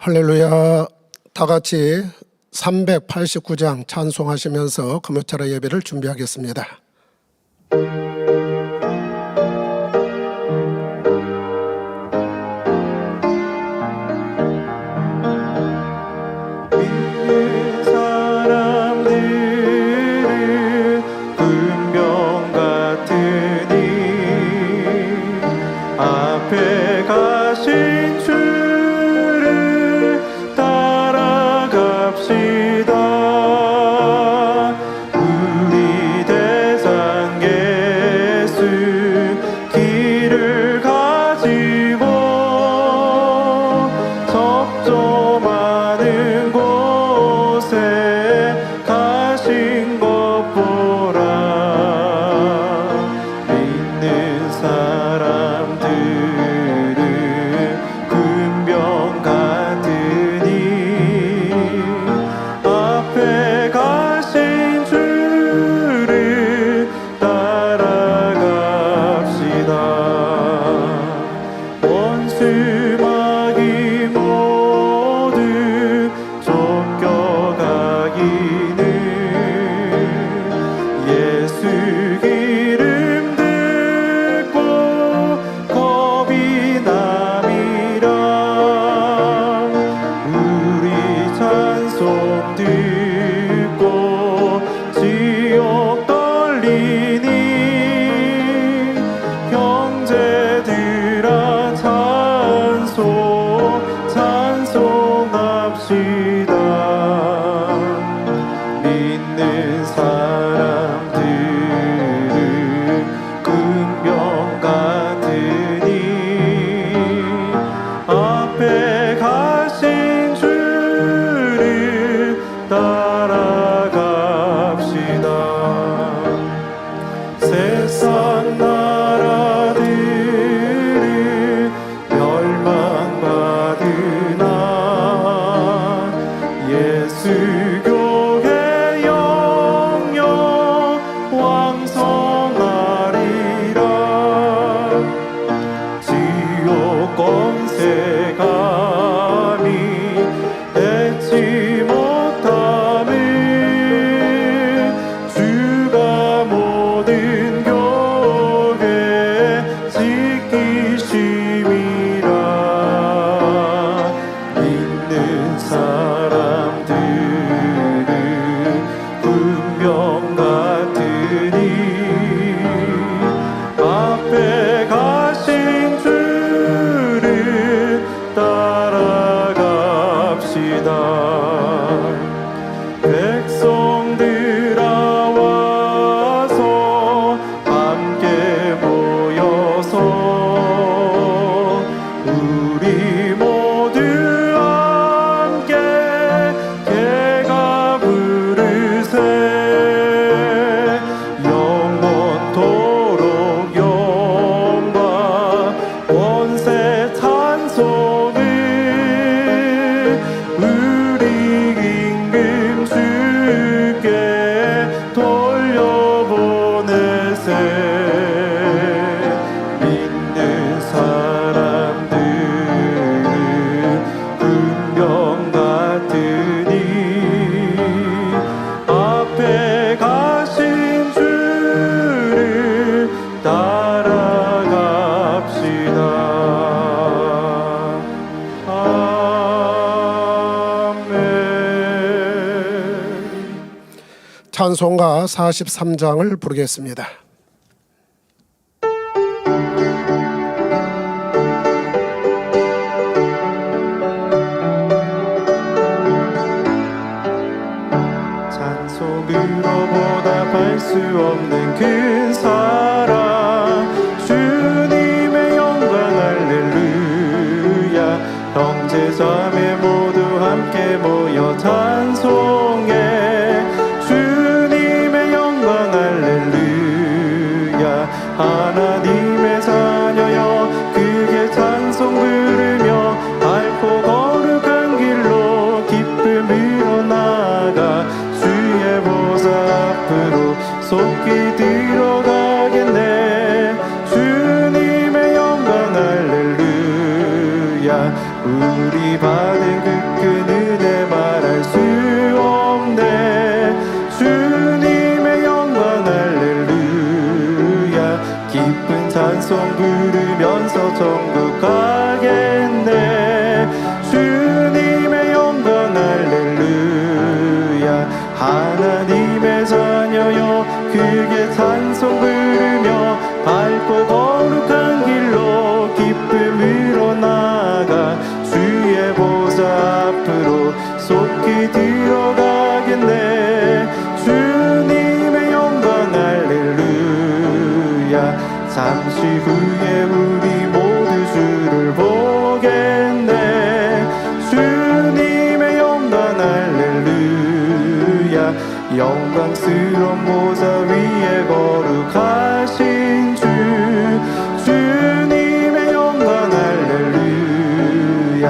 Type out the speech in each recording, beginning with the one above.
할렐루야. 다 같이 389장 찬송하시면서 금요철의 예배를 준비하겠습니다. 찬송가 43장을 부르겠습니다. 찬송으로 보답할 수 없는 그 사랑, 주님의 영광 할렐루야. 형제 자매 모두 함께 모여 찬송해. 하나님의 자녀여 크게 찬송 부르며 밝고 거룩한 길로 기쁨으로 나아가 주의 보좌 앞으로 속히 들어가겠네. 주님의 영광 할렐루야. 우리 받은 그 주께서 천국 가겠네. 주님의 영광 할렐루야. 하나님의 자녀여 크게 찬송 부르며 밝고 거룩한 길로 기쁨으로 나아가 주의 보좌 앞으로 속히 들어가겠네. 주님의 영광 할렐루야. 잠시 후에 우리 모두 주를 보겠네. 주님의 영광 할렐루야. 영광스러운 보좌 위에 거룩하신 주. 주님의 영광 할렐루야.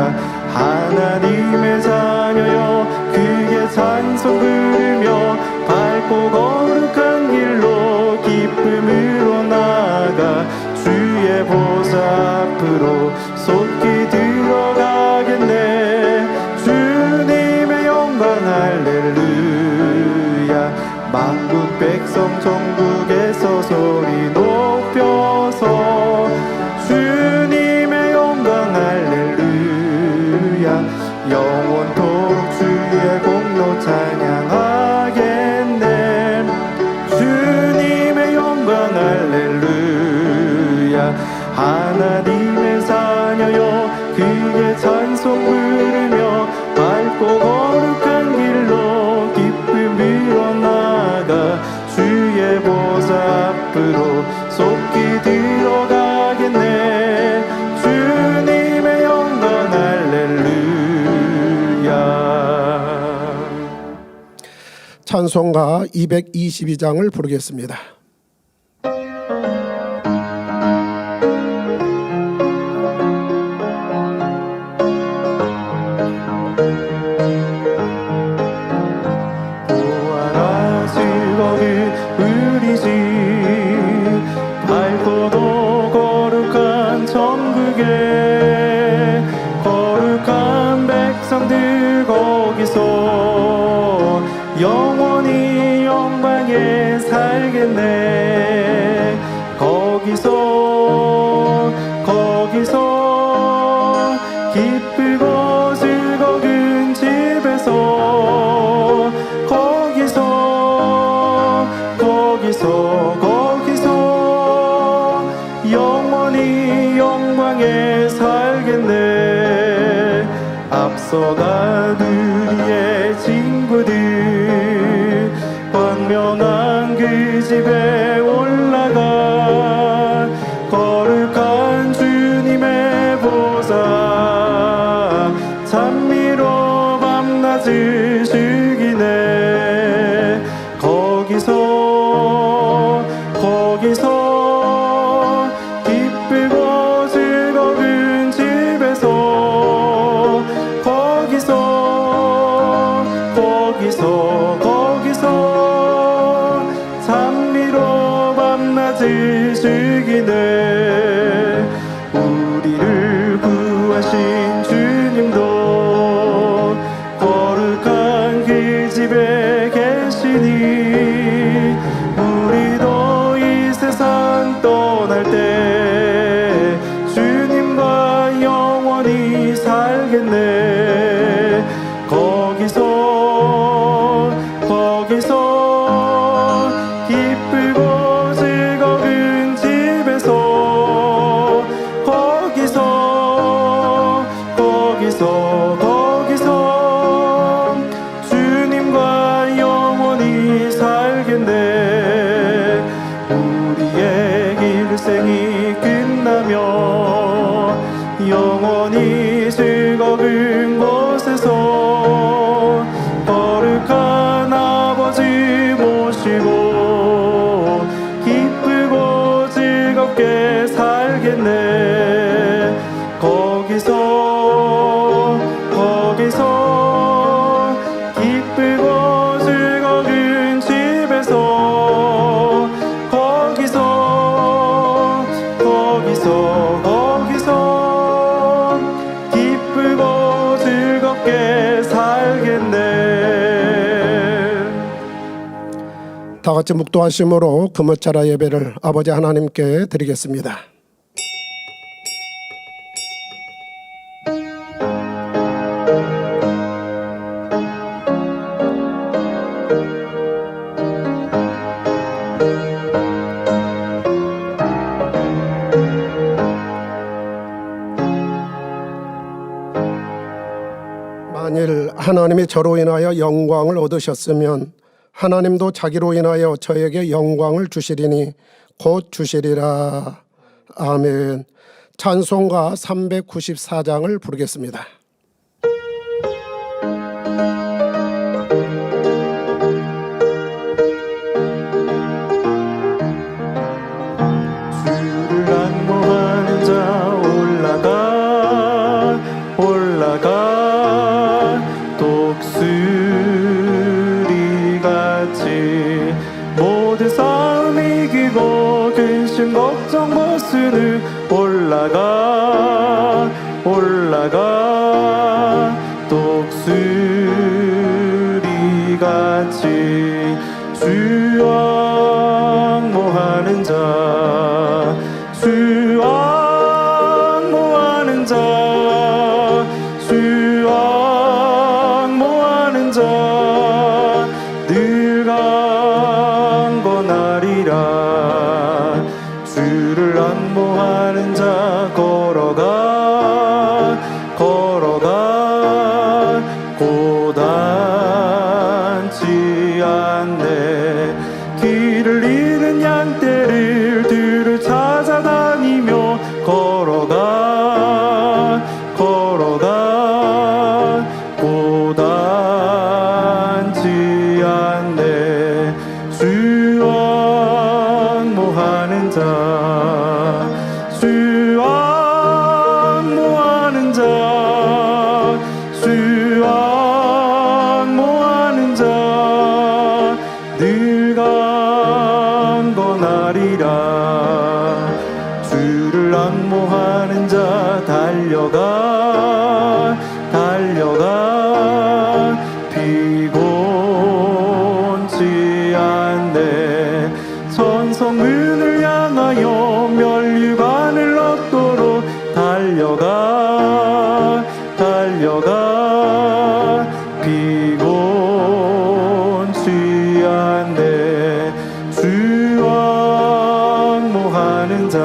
하나님의 자녀여 크게 찬송 부르며 밝고 거룩한 길로 기쁨으로 나아가 주의 보좌 앞으로 속히 들어가겠네. 주님의 영광 할렐루야. 만국 백성 전국에서 소리 높여서 주님의 영광 할렐루야. 영원토록 주의 공로 찬양하겠네. 주님의 영광 할렐루야. 하나님의 자녀여 크게 찬송 부르며 밝고 거룩한 길로 기쁨으로 나아가 주의 보좌 앞으로 속히 들어가겠네. 주님의 영광 할렐루야. 찬송가 222장을 부르겠습니다. 보아라 즐거운 우리 집 밝고도 거룩한 천국에 거룩한 백성들 거기서 영원히 영광에 살겠네. 거기서 기쁘고 즐거운 집에서 거기서 영원히 영광에 살겠네. 앞서간 우리의 친구들 광명한 그 집에 올라가 거룩한 주님의 보좌 찬미로 밤낮을 즐기네. 거기서 기쁘고 즐거운 집에서 거기서 찬미로 밤낮을 즐기네. 우리를 구하신 주님도 거룩한 그 집에 계시니 우리도 이 세상 떠날 때 주님과 영원히 살겠네. 거기서 기쁘고 즐거운 집에서 거기서 주님과 영원히 살겠네. 우리의 일생이 끝나며 영원히 즐거운 곳에서 거룩한 아버지 모시고 기쁘고 즐겁게 살겠네. 거기서 기쁘고 즐거운 집에서 거기서 기쁘고 즐겁게 살겠네. 다 같이 묵도하심으로 금어차라 예배를 아버지 하나님께 드리겠습니다. 하나님이 저로 인하여 영광을 얻으셨으면 하나님도 자기로 인하여 저에게 영광을 주시리니 곧 주시리라. 아멘. 찬송가 394장을 부르겠습니다. 주를 안모하는 자 올라가 독수리같이 모든 싸움 이기고 근심 걱정 벗으는 올라가 독수리같이 주 앙모하는 자 늘 강건하리라. 주를 안모하는 자 걸어가 고단치 않네. 길을 잃은 양떼를 들을 찾아다니며 걸어가 고단치 않네. 주 앙모하는 자 늘 강건하리라. 주를 앙모하는 자 달려가 피곤치 않네. 천성문을 향하여 멸류관을 얻도록 달려가 피곤치 않네. 주 앙모하는 자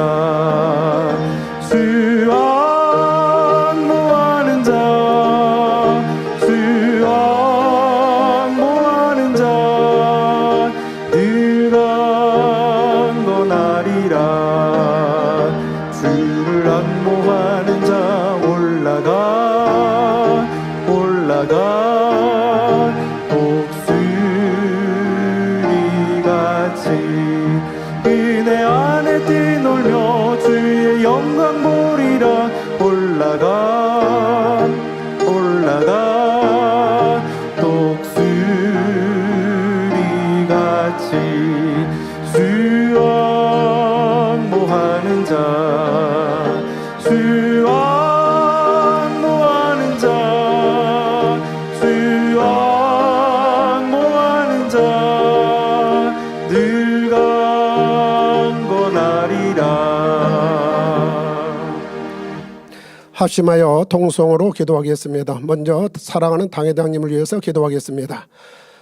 늘 강건하리라. 주를 앙모하는 자 올라가 독수리같이 은혜 안에 뛰놀며 주의 영광 보리라. 올라가 독수리같이 주 앙모하는 자 늘 강건하리라. 합심하여 통성으로 기도하겠습니다. 먼저 사랑하는 당회장님을 위해서 기도하겠습니다.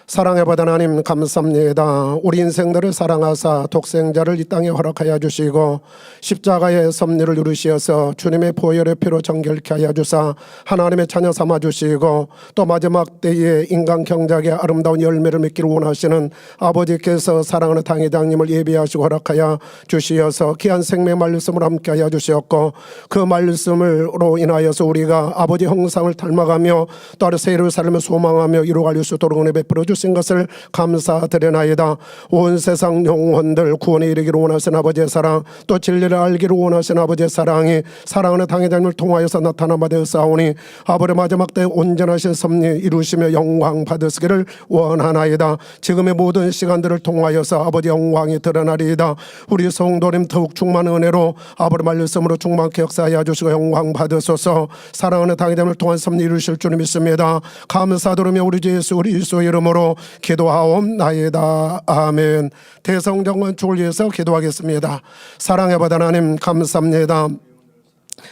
사랑해 받은 하나님 감사합니다. 우리 인생들을 사랑하사 독생자를 이 땅에 허락하여 주시고 십자가의 섭리를 이루시어서 주님의 보혈의 피로 정결케 하여 주사 하나님의 자녀 삼아 주시고 또 마지막 때에 인간 경작의 아름다운 열매를 맺기를 원하시는 아버지께서 사랑하는 당회장님을 예비하시고 허락하여 주시어서 귀한 생명의 말씀을 함께 하여 주셨고 그 말씀으로 인하여서 우리가 아버지 형상을 닮아가며 또 새를 살며 소망하며 이루어갈 수 있도록 은혜 베풀어 주신 것을 감사드리나이다. 온 세상 영혼들 구원에 이르기를 원하시는 아버지의 사랑 또 진리를 알기를 원하시는 아버지의 사랑이 사랑하는 당회장님을 통하여서 나타나마 되었사오니 아버지의 마지막 때 온전하신 섭리 이루시며 영광 받으시기를 원하나이다. 지금의 모든 시간들을 통하여서 아버지 영광이 드러나리이다. 우리 성도님 더욱 충만한 은혜로 아버지 말씀으로 충만케 역사하여 주시고 영광 받으소서. 사랑하는 당회장님을 통한 섭리 이루실 줄 믿습니다. 감사드리며 우리 주 예수 그리스도 이름으로 기도하옵나이다. 아멘. 대성정권 축을 위해서 기도하겠습니다. 사랑해 받은 하나님 감사합니다.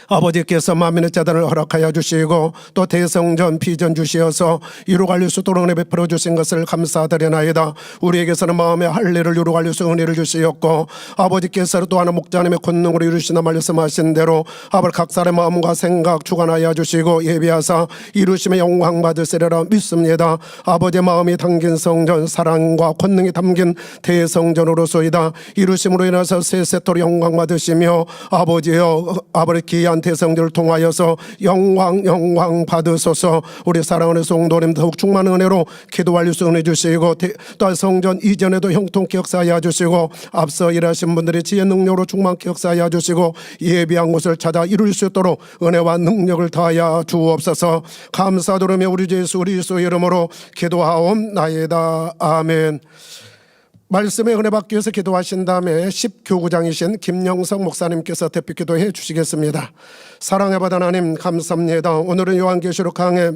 아버지께서 만민의 재단을 허락하여 주시고 또 대성전 비전 주시어서 이루갈 수 있도록 은혜 베풀어 주신 것을 감사드리나이다. 우리에게서는 마음의 할례를 이루갈 수 은혜를 주시었고 아버지께서는 또 하나 목자님의 권능으로 이루시나 말씀하신 대로 아버지 각 사람의 마음과 생각 주관하여 주시고 예비하사 이루심의 영광 받으시리라 믿습니다. 아버지의 마음이 담긴 성전 사랑과 권능이 담긴 대성전으로소이다. 이루심으로 인해서 세세토록 영광 받으시며 아버지여 아버지 귀한 대성전을 통하여서 영광 받으소서. 우리 사랑하는 성도님 더욱 충만한 은혜로 기도할 수 은혜 주시고 또 성전 이전에도 형통케 역사하여 주시고 앞서 일하신 분들의 지혜 능력으로 충만케 역사하여 주시고 예비한 곳을 찾아 이룰 수 있도록 은혜와 능력을 다하여 주옵소서. 감사드리며 우리 주 예수 그리스도의 이름으로 기도하옵나이다. 아멘. 말씀의 은혜 받기 위해서 기도하신 다음에 10교구장이신 김영석 목사님께서 대표 기도해 주시겠습니다. 사랑해 받은 하나님 감사합니다. 오늘은 요한계시록 강해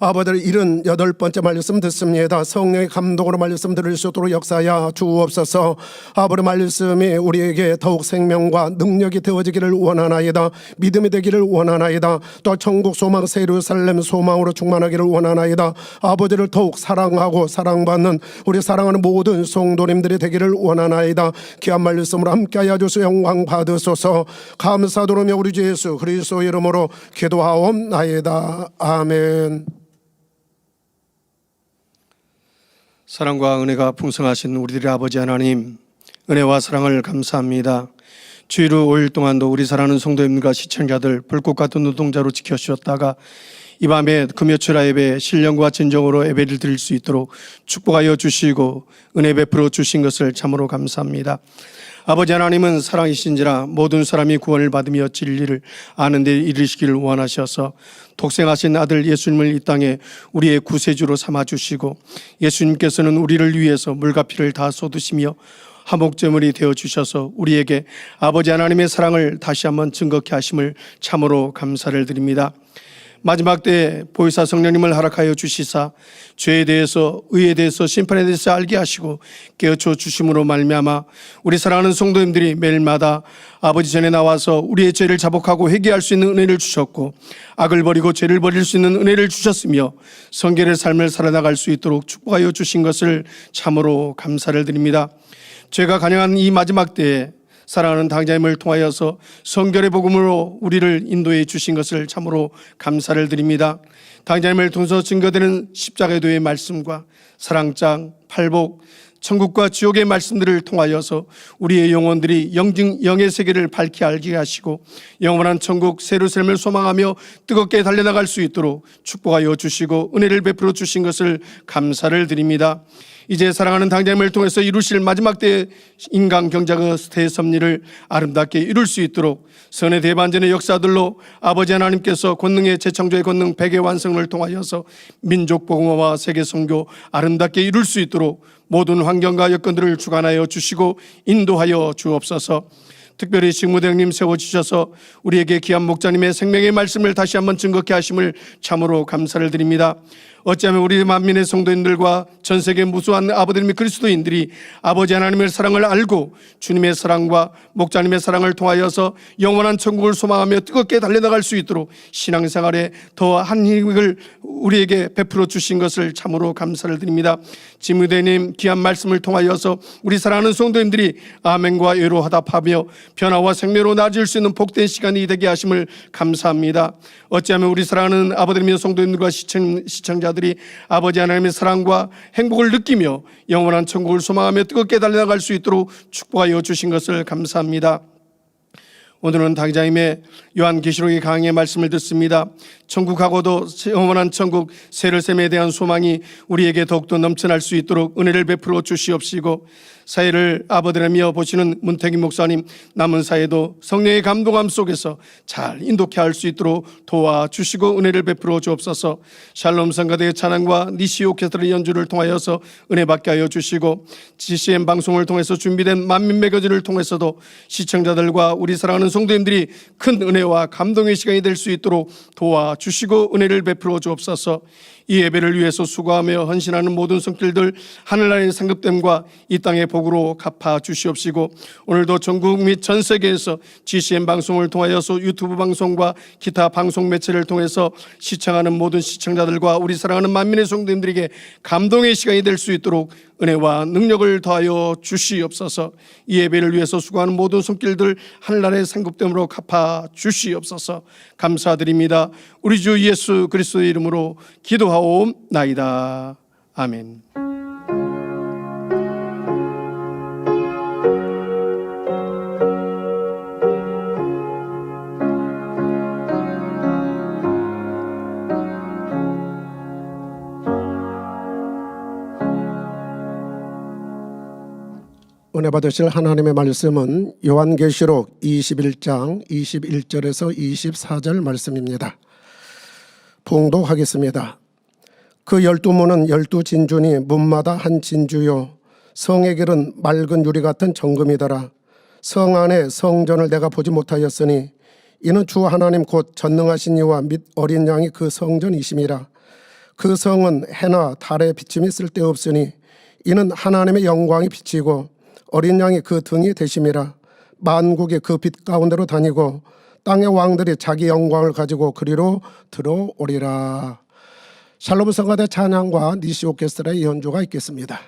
아버지를 78번째 말씀 듣습니다. 성령의 감동으로 말씀 들을 수 있도록 역사하여 주옵소서. 아버지 말씀이 우리에게 더욱 생명과 능력이 되어지기를 원하나이다. 믿음이 되기를 원하나이다. 또 천국 소망 새 예루살렘 소망으로 충만하기를 원하나이다. 아버지를 더욱 사랑하고 사랑받는 우리 사랑하는 모든 성도님들이 되기를 원하나이다. 귀한 말씀으로 함께하여 주시어 영광 받으소서. 감사드리며 우리 주 예수 그리스도의 이름으로 기도하옵나이다. 아멘. 사랑과 은혜가 풍성하신 우리들의 아버지 하나님, 은혜와 사랑을 감사합니다. 주일 후 5일 동안도 우리 사랑하는 성도님과 시청자들 불꽃 같은 노동자로 지켜주셨다가 이 밤에 금요철 예배 신령과 진정으로 예배를 드릴 수 있도록 축복하여 주시고 은혜 베풀어 주신 것을 참으로 감사합니다. 아버지 하나님은 사랑이신지라 모든 사람이 구원을 받으며 진리를 아는 데 이르시기를 원하셔서 독생하신 아들 예수님을 이 땅에 우리의 구세주로 삼아주시고 예수님께서는 우리를 위해서 물과 피를 다 쏟으시며 화목제물이 되어주셔서 우리에게 아버지 하나님의 사랑을 다시 한번 증거케 하심을 참으로 감사를 드립니다. 마지막 때에 보혜사 성령님을 허락하여 주시사 죄에 대해서 의에 대해서 심판에 대해서 알게 하시고 깨우쳐 주심으로 말미암아 우리 사랑하는 성도님들이 매일마다 아버지 전에 나와서 우리의 죄를 자복하고 회개할 수 있는 은혜를 주셨고 악을 버리고 죄를 버릴 수 있는 은혜를 주셨으며 성결의 삶을 살아나갈 수 있도록 축복하여 주신 것을 참으로 감사를 드립니다. 죄가 간영한 이 마지막 때에 사랑하는 당자님을 통하여서 성결의 복음으로 우리를 인도해 주신 것을 참으로 감사를 드립니다. 당자님을 통해서 증거되는 십자가의 말씀과 사랑장, 팔복, 천국과 지옥의 말씀들을 통하여서 우리의 영혼들이 영의 세계를 밝히 알게 하시고 영원한 천국 새 예루살렘을 소망하며 뜨겁게 달려나갈 수 있도록 축복하여 주시고 은혜를 베풀어 주신 것을 감사를 드립니다. 이제 사랑하는 당자님을 통해서 이루실 마지막 때의 인간 경작의 대섭리를 아름답게 이룰 수 있도록 선의 대반전의 역사들로 아버지 하나님께서 권능의 재창조의 권능 100의 완성을 통하여서 민족 복음화와 세계 선교 아름답게 이룰 수 있도록 모든 환경과 여건들을 주관하여 주시고 인도하여 주옵소서. 특별히 직무대행님 세워주셔서 우리에게 귀한 목자님의 생명의 말씀을 다시 한번 증거케 하심을 참으로 감사를 드립니다. 어찌하면 우리 만민의 성도인들과 전 세계 무수한 아버지님의 그리스도인들이 아버지 하나님의 사랑을 알고 주님의 사랑과 목자님의 사랑을 통하여서 영원한 천국을 소망하며 뜨겁게 달려나갈 수 있도록 신앙생활에 더한 힘을 우리에게 베풀어 주신 것을 참으로 감사를 드립니다. 지무대님 귀한 말씀을 통하여서 우리 사랑하는 성도님들이 아멘과 예로 화답하며 변화와 생명으로 나아질 수 있는 복된 시간이 되게 하심을 감사합니다. 어찌하면 우리 사랑하는 아버지님의 성도님들과 시청자들이 아버지 하나님의 사랑과 행복을 느끼며 영원한 천국을 소망하며 뜨겁게 달려나갈 수 있도록 축복하여 주신 것을 감사합니다. 오늘은 당자님의 요한계시록의 강의 말씀을 듣습니다. 천국하고도 영원한 천국 새 예루살렘에 대한 소망이 우리에게 더욱더 넘쳐날 수 있도록 은혜를 베풀어 주시옵시고 사회를 아버지라며 보시는 문태기 목사님 남은 사회도 성령의 감동함 속에서 잘 인도케 할 수 있도록 도와주시고 은혜를 베풀어 주옵소서. 샬롬 성가대의 찬양과 니시 오케스트라 연주를 통하여서 은혜 받게 하여 주시고 GCN 방송을 통해서 준비된 만민 매거진을 통해서도 시청자들과 우리 사랑하는 성도님들이 큰 은혜와 감동의 시간이 될 수 있도록 도와주시옵소서. 주시고 은혜를 베풀어 주옵소서. 이 예배를 위해서 수고하며 헌신하는 모든 손길들 하늘나라의 상급됨과 이 땅의 복으로 갚아 주시옵시고, 오늘도 전국 및 전 세계에서 GCN 방송을 통하여서 유튜브 방송과 기타 방송 매체를 통해서 시청하는 모든 시청자들과 우리 사랑하는 만민의 성도님들에게 감동의 시간이 될 수 있도록 은혜와 능력을 더하여 주시옵소서. 이 예배를 위해서 수고하는 모든 손길들 하늘나라의 상급됨으로 갚아 주시옵소서. 감사드립니다. 우리 주 예수 그리스도의 이름으로 기도하옵나이다. 아멘. 은혜 받으실 하나님의 말씀은 요한계시록 21장 21절에서 24절 말씀입니다. 봉독하겠습니다. 그 12문은 12진주니 문마다 한 진주요 성의 길은 맑은 유리 같은 정금이더라. 성 안에 성전을 내가 보지 못하였으니 이는 주 하나님 곧 전능하신 이와 및 어린 양이 그 성전이심이라. 그 성은 해나 달의 비침이 쓸데없으니 이는 하나님의 영광이 비치고 어린 양이 그 등이 되심이라. 만국이 그 빛 가운데로 다니고 땅의 왕들이 자기 영광을 가지고 그리로 들어오리라. 샬롬 성가대 찬양과 니시 오케스트라의 연주가 있겠습니다.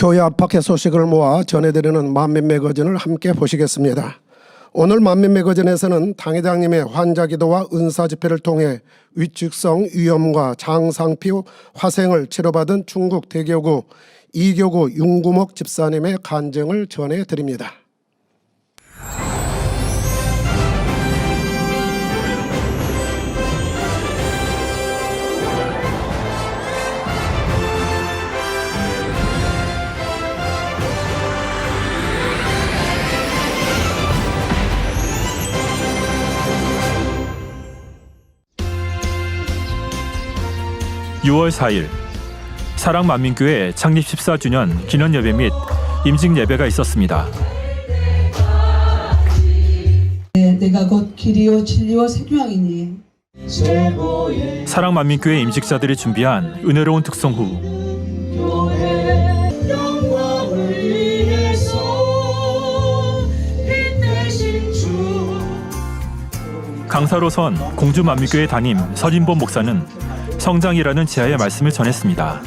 교회 압박의 소식을 모아 전해드리는 만민 매거진을 함께 보시겠습니다. 오늘 만민매거진에서는 당회장님의 환자기도와 은사집회를 통해 위축성 위염과 장상피 화생을 치료받은 중국 대교구 이교구 윤구목 집사님의 간증을 전해드립니다. (6월 4일) 사랑만민교회 창립 14주년 기념예배 및 임직예배가 있었습니다. 내가 곧 길이요 진리요 생명이니. 사랑만민교회 임직자들이 준비한 은혜로운 특송 후 강사로선 공주만민교회 담임 서진범 목사는 성장이라는 제아의 말씀을 전했습니다.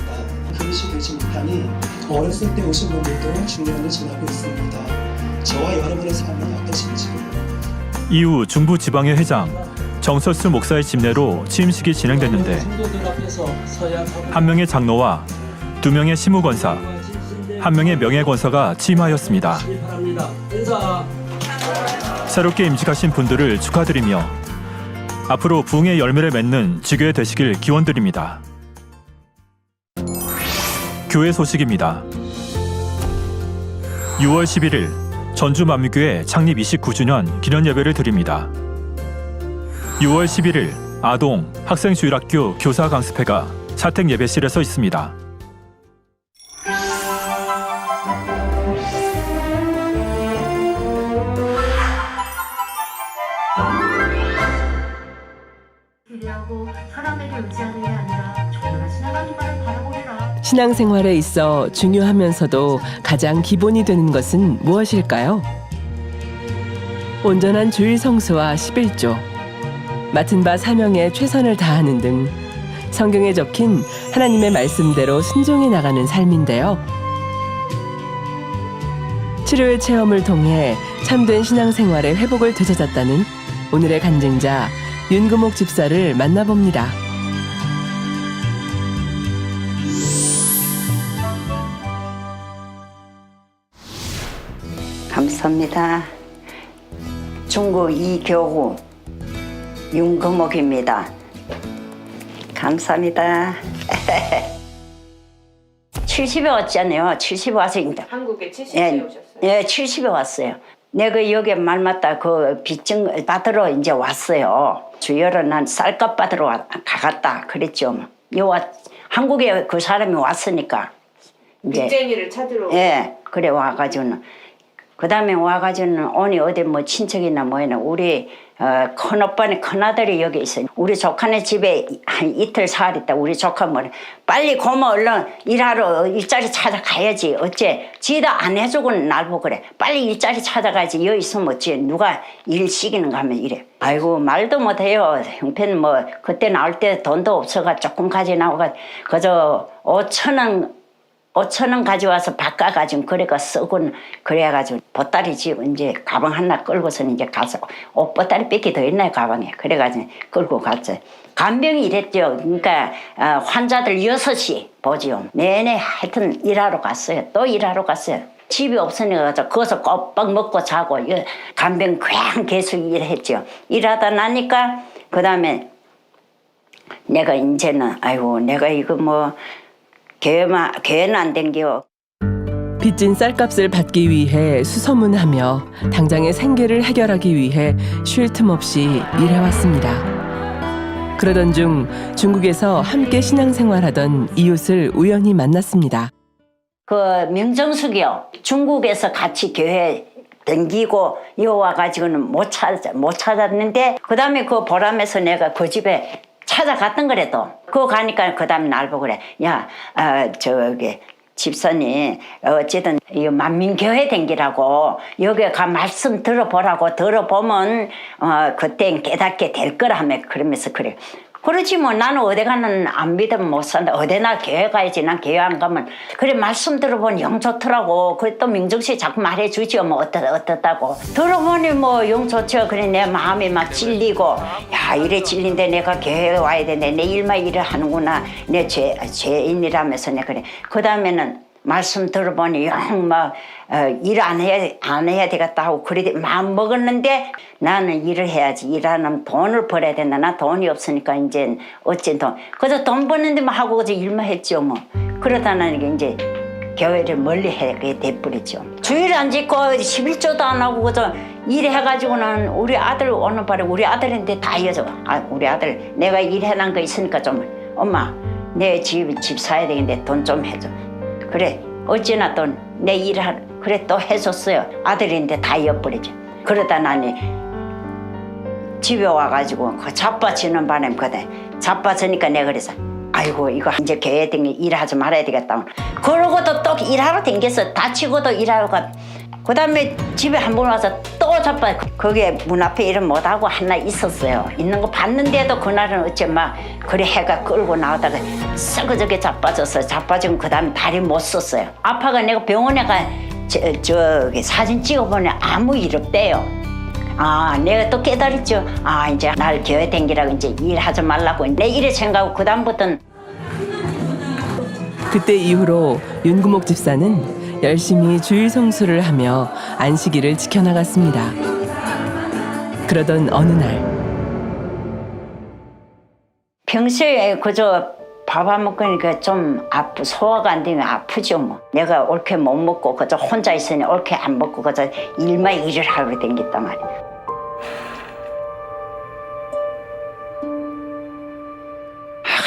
계시 되지 못하니 어렸을 때 오신 분들도 중년을 지나고 있습니다. 저와 여러분의 삶은 어떠신지. 이후 중부 지방회 회장 정설수 목사의 집례로 취임식이 진행됐는데 한 명의 장로와 2명의 시무권사, 1명의 명예권사가 취임하였습니다. 새롭게 임직하신 분들을 축하드리며 앞으로 부흥의 열매를 맺는 지교회 되시길 기원드립니다. 교회 소식입니다. 6월 11일 전주만민교회 창립 29주년 기념예배를 드립니다. 6월 11일 아동 학생주일학교 교사 강습회가 사택예배실에서 있습니다. 기대하고 사람에게 의지하는 게 아니라 정말 하나님만을 바라보리라. 신앙생활에 있어 중요하면서도 가장 기본이 되는 것은 무엇일까요? 온전한 주일 성수와 11조, 맡은 바 사명에 최선을 다하는 등 성경에 적힌 하나님의 말씀대로 순종해 나가는 삶인데요. 치료의 체험을 통해 참된 신앙생활의 회복을 되찾았다는 오늘의 간증자 윤구목 집사를 만나봅니다. 감사합니다. 중구 이교구 윤구목입니다. 감사합니다. 70에 왔잖아요. 70에 와서 한국에 70에 오셨어요? 예, 70에 왔어요. 내가 여기 말 맞다 그 빚증 받으러 이제 왔어요. 주여로 난 쌀값 받으러 가갔다 그랬죠. 한국에 그 사람이 왔으니까 이제 빚쟁이를 찾으러. 예, 그래 와가지고는 그 다음에 와가지고는 오니 어디 뭐 친척이나 뭐이나 우리 큰오빠네 큰아들이 여기 있어요. 우리 조카네 집에 한 이틀 살았다. 우리 조카 뭐래 빨리 고모 얼른 일하러 일자리 찾아가야지. 어째 지도 안 해주고는 날 보고 그래. 빨리 일자리 찾아가야지. 여기 있으면 어째 누가 일 시키는가 하면 이래. 아이고 말도 못해요. 형편 뭐 그때 나올 때 돈도 없어가 조금 가져나오가 그저 5,000원 가져와서 바꿔가지고 그래가 쓰고 그래가지고 보따리 집 이제 가방 하나 끌고서는 이제 가서 옷 보따리 뺏기 더 있나요 가방에. 그래가지고 끌고 갔어요. 간병이 이랬죠. 그러니까 환자들 6이 보지요. 내내 하여튼 일하러 갔어요. 또 일하러 갔어요. 집이 없으니까 거기서 꼬박 먹고 자고 간병 그냥 계속 일했죠. 일하다 나니까 그 다음에 내가 이제는 아이고 내가 이거 뭐 교회는 안 댕겨. 빚진 쌀값을 받기 위해 수소문하며 당장의 생계를 해결하기 위해 쉴 틈 없이 일해왔습니다. 그러던 중 중국에서 함께 신앙생활하던 이웃을 우연히 만났습니다. 그 명정숙이요. 중국에서 같이 교회 댕기고 와가지고는 못 찾았는데 그 다음에 그 보람에서 내가 그 집에 찾아갔던 거래도 그거 가니까 그 다음에 날 보고 그래. 야 저기 집사님 어쨌든 이 만민교회 댕기라고 여기 가 말씀 들어보라고 들어보면 그때 깨닫게 될 거라 하며 그러면서 그래. 그렇지 뭐 나는 어디 가는 안 믿으면 못 산다. 어디나 교회 가야지. 난 교회 안 가면. 그래 말씀 들어보니 영 좋더라고. 그래 또 민정씨 자꾸 말해주지요. 뭐 어떻다고. 들어보니 뭐 영 좋죠. 그래 내 마음이 막 찔리고 야 이래 찔린데 내가 교회에 와야 되는데 내 일만 일을 하는구나. 내 죄인이라면서 내 그래. 그 다음에는 말씀 들어보니 영 막 일 안 해야 되겠다 하고 그래 마음 먹었는데 나는 일을 해야지. 일하면 돈을 벌어야 된다. 나 돈이 없으니까 이제 어째 돈. 그래서 돈 버는 데만 하고 그저 일만 했죠 뭐. 그러다 나는 이제 교회를 멀리 하게 돼버렸죠. 주일 안 짓고 11조도 안 하고 그저 일해가지고는 우리 아들 오는 바에 우리 아들인데 다 이어져. 우리 아들 내가 일해놓은 거 있으니까 좀 엄마 내 집 사야 되는데 돈 좀 해줘. 그래 어찌나 또 내 일을 그래 또 해줬어요. 아들인데 다 이어버리죠. 그러다 나니 집에 와가지고 그 자빠지는 바람에 그때 자빠지니까 내가 그래서 아이고 이거 이제 교회 댕기 일하지 말아야 되겠다. 그러고도 또 일하러 댕겼어. 다치고도 일하러 가. 그 다음에 집에 한 번 와서 또 자빠. 거기에 문 앞에 일을 못하고 하나 있었어요. 있는 거 봤는데도 그날은 어째 막 그래 해가 끌고 나오다가 썩어저게 자빠졌어요. 자빠지고 그 다음에 다리 못 썼어요. 아빠가 내가 병원에 가 저기 사진 찍어보니 아무 일 없대요. 내가 또 깨달았죠. 이제 날 교회 댕기라고 이제 일하지 말라고 내 일에 생각하고 그 다음부터는. 그때 이후로 윤구목 집사는 열심히 주일 성수를 하며 안식일을 지켜나갔습니다. 그러던 어느 날 평소에 그저 밥 안 먹으니까 좀 소화가 안 되면 아프죠 뭐. 내가 옳게 못 먹고 그저 혼자 있으니 옳게 안 먹고 그저 일만 일을 하고 댕겼단 말이야.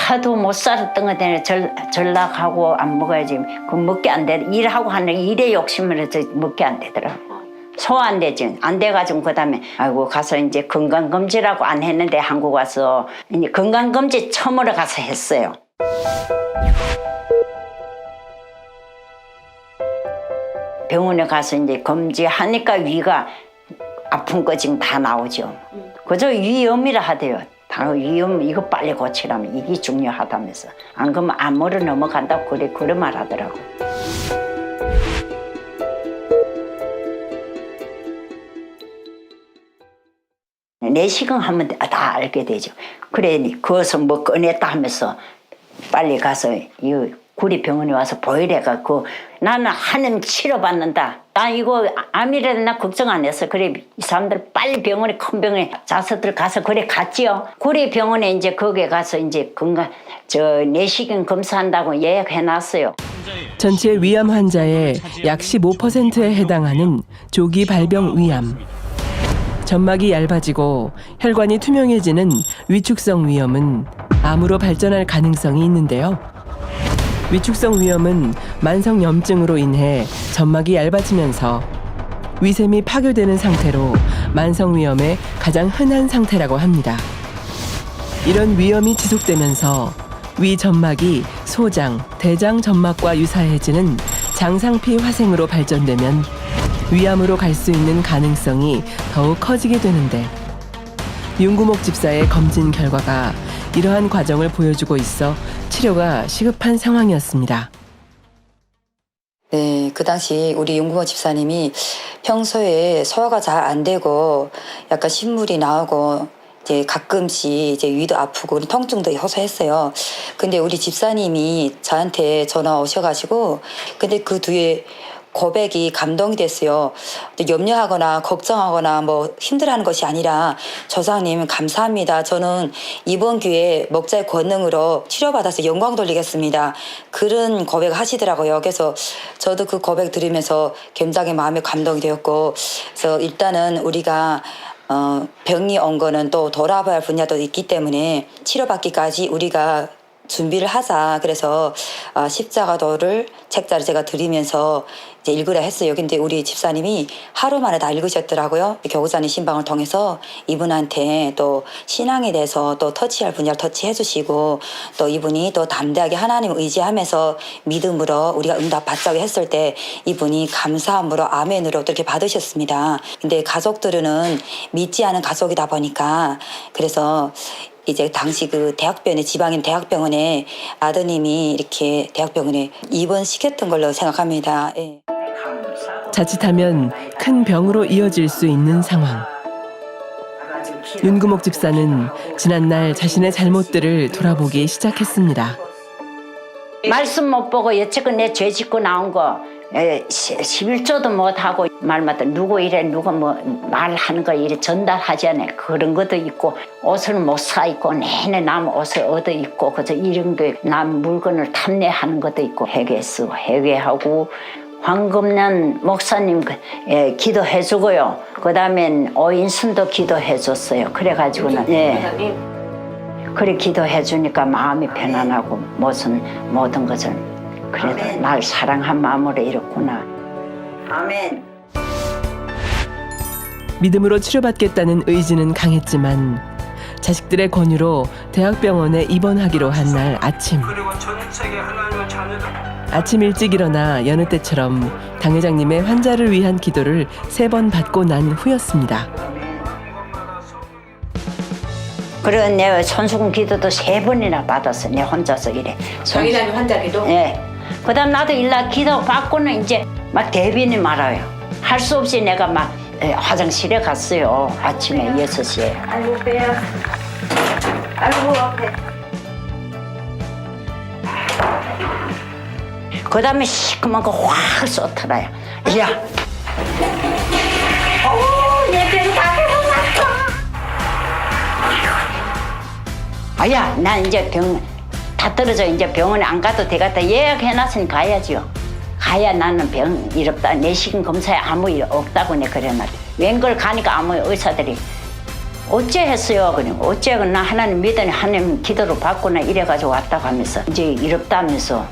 하도 못 살았던 거 때문에 전락하고 안 먹어야지. 그 먹게 안 돼. 일하고 하는 일에 욕심을 해서 먹게 안 되더라고. 소화 안 되지. 안 돼가지고 그다음에 아이고 가서 이제 건강검진이라고 안 했는데 한국 와서 이제 건강검진 처음으로 가서 했어요. 병원에 가서 이제 검진하니까 위가 아픈 거 지금 다 나오죠. 그저 위염이라 하대요. 다 위험 이거 빨리 고치라면 이게 중요하다면서. 안 그러면 암으로 넘어간다고 그래 말하더라고. 내시경 하면 다 알게 되죠. 그래 그것을 뭐 꺼냈다 하면서 빨리 가서 이 구리병원에 와서 보이래가 나는 하나님 치료받는다. 나 이거 암이라도 나 걱정 안 했어. 그래 이 사람들 빨리 병원에 큰 병원에 자서들 가서 그래 갔지요. 구리병원에 이제 거기에 가서 이제 내시경 검사한다고 예약해놨어요. 전체 위암 환자의 약 15%에 해당하는 조기 발병 위암. 점막이 얇아지고 혈관이 투명해지는 위축성 위염은 암으로 발전할 가능성이 있는데요. 위축성 위염은 만성염증으로 인해 점막이 얇아지면서 위샘이 파괴되는 상태로 만성위염의 가장 흔한 상태라고 합니다. 이런 위염이 지속되면서 위 점막이 소장, 대장 점막과 유사해지는 장상피 화생으로 발전되면 위암으로 갈 수 있는 가능성이 더욱 커지게 되는데 윤구목 집사의 검진 결과가 이러한 과정을 보여주고 있어 치료가 시급한 상황이었습니다. 네, 그 당시 우리 윤구목 집사님이 평소에 소화가 잘 안 되고 약간 신물이 나오고 이제 가끔씩 이제 위도 아프고 통증도 호소했어요. 근데 우리 집사님이 저한테 전화 오셔가지고 근데 그 뒤에 고백이 감동이 됐어요. 염려하거나 걱정하거나 뭐 힘들어하는 것이 아니라 조상님 감사합니다. 저는 이번 기회에 목자의 권능으로 치료받아서 영광 돌리겠습니다. 그런 고백을 하시더라고요. 그래서 저도 그 고백 들으면서 굉장히 마음에 감동이 되었고 그래서 일단은 우리가 병이 온 거는 또 돌아봐야 할 분야도 있기 때문에 치료받기까지 우리가 준비를 하자. 그래서 십자가도를 책자를 제가 드리면서 이제 읽으라 했어요. 근데 우리 집사님이 하루 만에 다 읽으셨더라고요. 교구자님 신방을 통해서 이분한테 또 신앙에 대해서 또 터치할 분야를 터치해 주시고 또 이분이 또 담대하게 하나님 의지하면서 믿음으로 우리가 응답 받자고 했을 때 이분이 감사함으로 아멘으로 이렇게 받으셨습니다. 근데 가족들은 믿지 않은 가족이다 보니까 그래서 이제 당시 그 대학병원에 지방인 대학병원에 아드님이 이렇게 대학병원에 입원시켰던 걸로 생각합니다. 예. 자칫하면 큰 병으로 이어질 수 있는 상황. 윤구목 집사는 지난날 자신의 잘못들을 돌아보기 시작했습니다. 말씀 못 보고 여태껏 내 죄 짓고 나온 거 11조도 못하고 말마다 누구 이래 누가 뭐 말하는 거 이래 전달하지 않아요. 그런 것도 있고 옷을 못 사 입고 내내 남 옷을 얻어 입고 그저 이런 게 남 물건을 탐내하는 것도 있고 회개했어. 회개하고 황금년 목사님 기도해주고요. 그 다음엔 오인순도 기도해줬어요. 그래가지고는 그래 기도해주니까 마음이 편안하고 모든 것을 그래도 날 사랑한 마음으로 이렇구나. 아멘. 믿음으로 치료받겠다는 의지는 강했지만 자식들의 권유로 대학병원에 입원하기로 한 날 아침. 아침 일찍 일어나 여느 때처럼 당회장님의 환자를 위한 기도를 3번 받고 난 후였습니다. 그리고 내 손수건 기도도 3번이나 받았어. 내 혼자서 이래. 당회장님 환자 기도? 네. 그다음 나도 일날 기도 받고는 이제 막 대변이 말아요. 할 수 없이 내가 막 화장실에 갔어요. 아침에 6시에. 아이고 배야. 아이고 앞에. 그 다음에 시커먼 거 확 쏟더라요. 야. 내 배를 다 해봤어. 아야, 난 이제 다 떨어져. 이제 병원에 안 가도 되겠다. 예약해놨으니 가야지요. 가야 나는 병 이롭다. 내시경 검사에 아무 일 없다고 내 그래놨. 웬걸 가니까 아무 의사들이 어째 했어요. 그냥 어째 나 하나님 믿으니 하나님 기도로 받고나 이래가지고 왔다고 하면서 이제 이롭다면서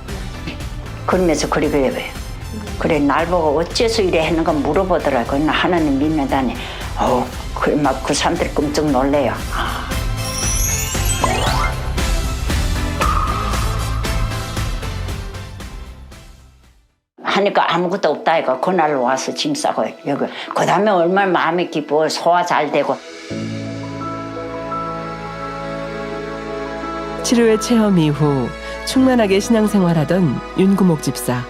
그러면서 그래 날 보고 어째서 이래 했는 거 물어보더라고요. 나 하나님 믿는다니. 그래 막 그 사람들이 끔찍 놀래요. 하니까 아무것도 없다 이거 그날 와서 짐 싸고 여기 그 다음에 얼마나 마음이 기뻐 소화 잘 되고. 치료의 체험 이후 충만하게 신앙생활하던 윤구목 집사.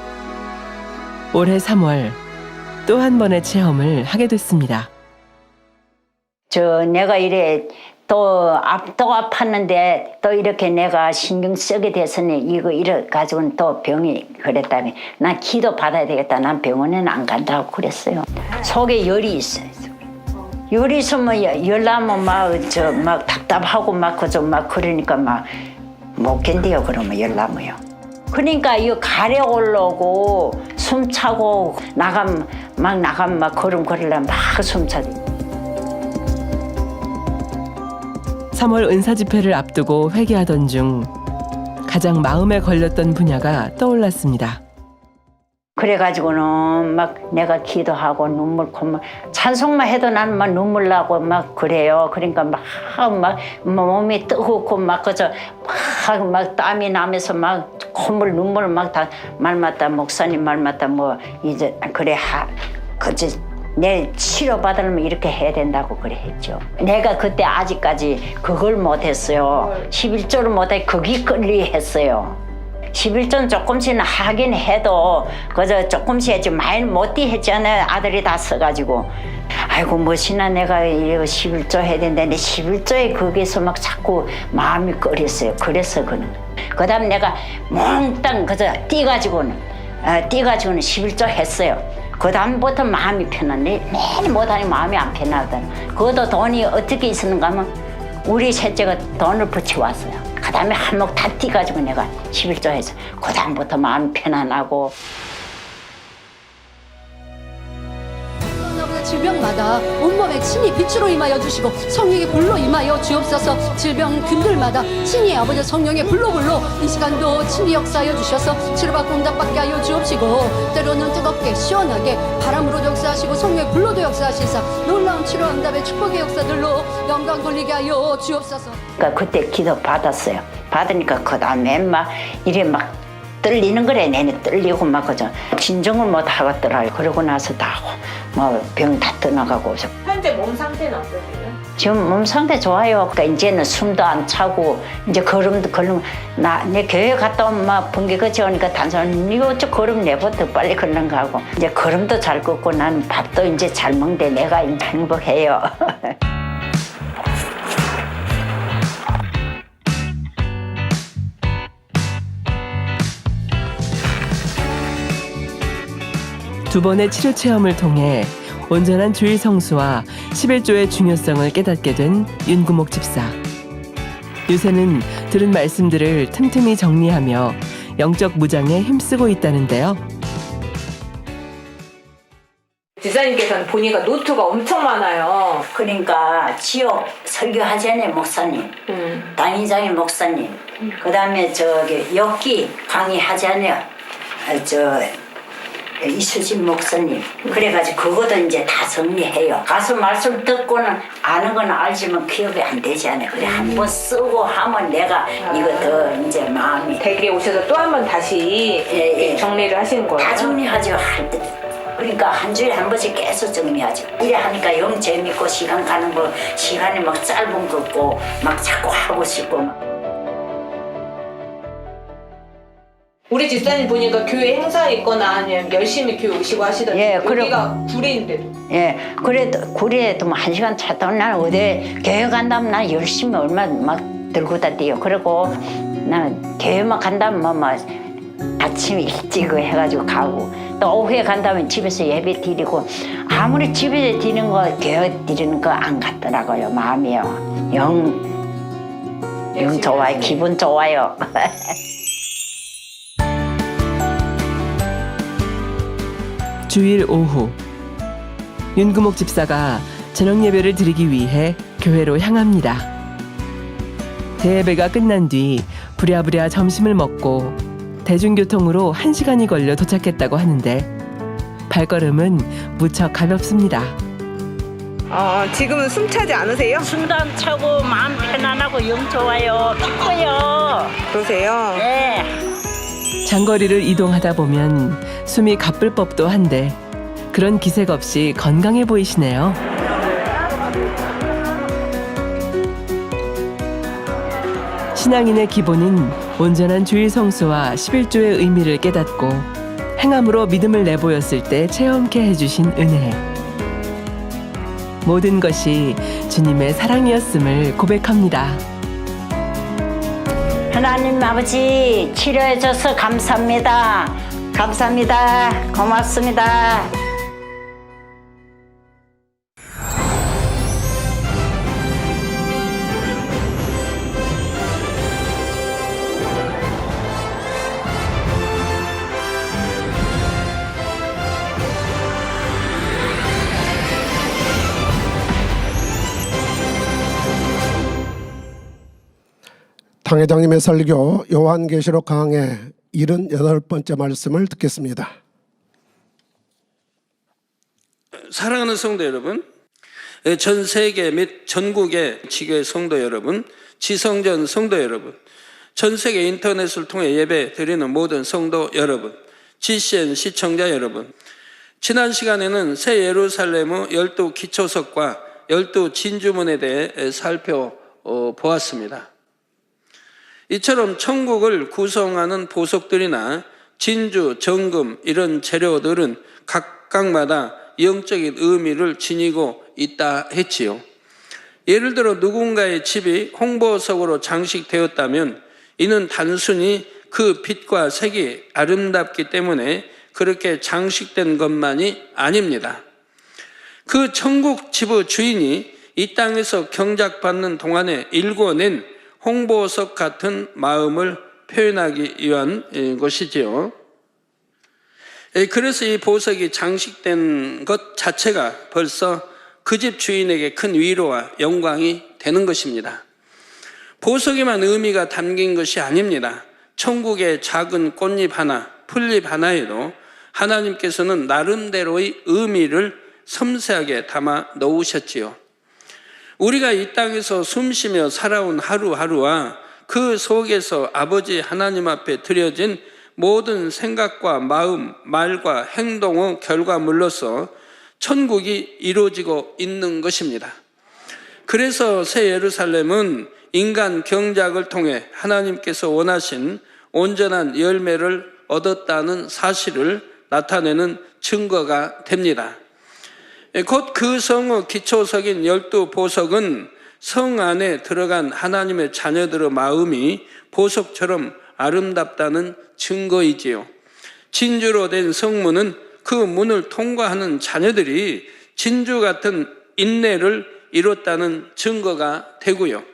올해 3월 또 한 번의 체험을 하게 됐습니다. 내가 이래 또 아팠는데 또 이렇게 내가 신경 쓰게 됐으니 이래 가지고는 또 병이 그랬다니 난 기도 받아야 되겠다. 난 병원에는 안 간다고 그랬어요. 속에 열이 있어요. 열이 있으면 열나면 막 답답하고 막 그러니까 막 못 견뎌요. 그러면 열나면요. 그러니까 이거 가래 올라오고 숨 차고 나가면 막 걸으려면 막 숨 차지. 3월 은사 집회를 앞두고 회개하던 중 가장 마음에 걸렸던 분야가 떠올랐습니다. 그래가지고는 막 내가 기도하고 콧물 찬송만 해도 나는 막 눈물 나고 막 그래요. 그러니까 막 몸이 뜨겁고 막 땀이 나면서 막 콧물 눈물 막 다 말마다 목사님 말마다 뭐 이제 그래 내 치료 받으려면 이렇게 해야 된다고 그래 했죠. 내가 그때 아직까지 그걸 못했어요. 11조를 못해 그게 끌리했어요. 11조는 조금씩은 하긴 해도 그저 조금씩 했지 많이 못디 했잖아요. 아들이 다 써가지고 아이고 멋이나 내가 이거 11조 해야 되는데 11조에 거기서 막 자꾸 마음이 꺼렸어요. 그래서 그 다음 내가 몽땅 그저 뛰가지고는 11조 했어요. 그 다음부터 마음이 편하네. 매일 못하니 마음이 안 편하더라. 그것도 돈이 어떻게 있었는가 하면 우리 셋째가 돈을 붙여왔어요. 그 다음에 한몫 다 뛰가지고 내가 11조 해서 그 다음부터 마음이 편안하고. 질병마다 온몸에 친히 빛으로 임하여 주시고 성령의 불로 임하여 주옵소서. 질병균들마다 친히 아버지 성령의 불로 이 시간도 친히 역사하여 주셔서 치료받고 응답받게 하여 주옵시고 때로는 뜨겁게 시원하게 바람으로 역사하시고 성령의 불로도 역사하시사 놀라운 치료 응답의 축복의 역사들로 영광 돌리게 하여 주옵소서. 그러니까 그때 기도 받았어요. 받으니까 그 다음에 막 이래 막 떨리는 거래. 내내 떨리고 막 그죠. 진정을 못 하겠더라고요. 그러고 나서 다 뭐 병 다 떠나가고. 현재 몸 상태는 어떠세요? 지금 몸 상태 좋아요. 그러니까 이제는 숨도 안 차고 이제 걸음도 걸음 내 교회 갔다 오면 막 번개 거치 오니까 단순히 이거 저 걸음 내부터 빨리 걸는가 하고 이제 걸음도 잘 걷고 나는 밥도 이제 잘 먹는데 내가 이제 행복해요. 두 번의 치료 체험을 통해 온전한 주일 성수와 11조의 중요성을 깨닫게 된 윤구목 집사. 요새는 들은 말씀들을 틈틈이 정리하며 영적 무장에 힘쓰고 있다는데요. 집사님께서는 보니까 노트가 엄청 많아요. 그러니까 지역 설교하잖아요, 목사님. 당의장의 목사님. 그다음에 저기 역기 강의하잖아요. 이수진 목사님. 그래가지고 그것도 이제 다 정리해요. 가서 말씀 듣고는 아는 건 알지만 기억이 안 되잖아요. 그래 한번 쓰고 하면 내가 이거 더 이제 마음이 댁에 오셔서 또 한 번 다시 정리를 하시는 거예요? 다 정리하죠, 할 때. 그러니까 한 주일에 한 번씩 계속 정리하죠. 이래 하니까 영 재밌고 시간 가는 거 시간이 막 짧은 거 같고 막 자꾸 하고 싶고 막. 우리 집사님 보니까 교회 행사에 있거나 아니면 열심히 교회 오시고 하시던데. 예, 여기가 구리인데도. 예, 그래도 구리에도 뭐 1시간 차도 난 어디 교회 간다면 난 열심히 얼마 막 들고 다니요. 그리고 난 교회만 간다면 뭐 아침 일찍 해가지고 가고 또 오후에 간다면 집에서 예배 드리고 아무리 집에서 드리는 거 교회 드리는 거 안 같더라고요. 마음이요. 영 좋아요. 기분 좋아요. 주일 오후 윤구목 집사가 저녁 예배를 드리기 위해 교회로 향합니다. 대예배가 끝난 뒤 부랴부랴 점심을 먹고 대중교통으로 1시간이 걸려 도착했다고 하는데 발걸음은 무척 가볍습니다. 지금은 숨 차지 않으세요? 숨도 안 차고 마음 편안하고 영 좋아요. 기뻐요. 그러세요? 네. 장거리를 이동하다 보면 숨이 가쁠 법도 한데 그런 기색 없이 건강해 보이시네요. 신앙인의 기본인 온전한 주일 성수와 11조의 의미를 깨닫고 행함으로 믿음을 내보였을 때 체험케 해주신 은혜. 모든 것이 주님의 사랑이었음을 고백합니다. 하나님 아버지 치료해줘서 감사합니다. 감사합니다. 고맙습니다. 당 회장님의 설교 요한계시록 강해 78번째 말씀을 듣겠습니다. 사랑하는 성도 여러분, 전 세계 및 전국의 지교회 성도 여러분, 지성전 성도 여러분, 전 세계 인터넷을 통해 예배 드리는 모든 성도 여러분, GCN 시청자 여러분, 지난 시간에는 새 예루살렘의 12 기초석과 12 진주문에 대해 살펴보았습니다. 이처럼 천국을 구성하는 보석들이나 진주, 정금 이런 재료들은 각각마다 영적인 의미를 지니고 있다 했지요. 예를 들어 누군가의 집이 홍보석으로 장식되었다면 이는 단순히 그 빛과 색이 아름답기 때문에 그렇게 장식된 것만이 아닙니다. 그 천국 집의 주인이 이 땅에서 경작받는 동안에 일궈낸 홍보석 같은 마음을 표현하기 위한 것이지요. 그래서 이 보석이 장식된 것 자체가 벌써 그 집 주인에게 큰 위로와 영광이 되는 것입니다. 보석에만 의미가 담긴 것이 아닙니다. 천국의 작은 꽃잎 하나, 풀잎 하나에도 하나님께서는 나름대로의 의미를 섬세하게 담아 놓으셨지요. 우리가 이 땅에서 숨쉬며 살아온 하루하루와 그 속에서 아버지 하나님 앞에 드려진 모든 생각과 마음, 말과 행동의 결과물로서 천국이 이루어지고 있는 것입니다. 그래서 새 예루살렘은 인간 경작을 통해 하나님께서 원하신 온전한 열매를 얻었다는 사실을 나타내는 증거가 됩니다. 곧 그 성의 기초석인 12보석은 성 안에 들어간 하나님의 자녀들의 마음이 보석처럼 아름답다는 증거이지요. 진주로 된 성문은 그 문을 통과하는 자녀들이 진주 같은 인내를 이뤘다는 증거가 되고요.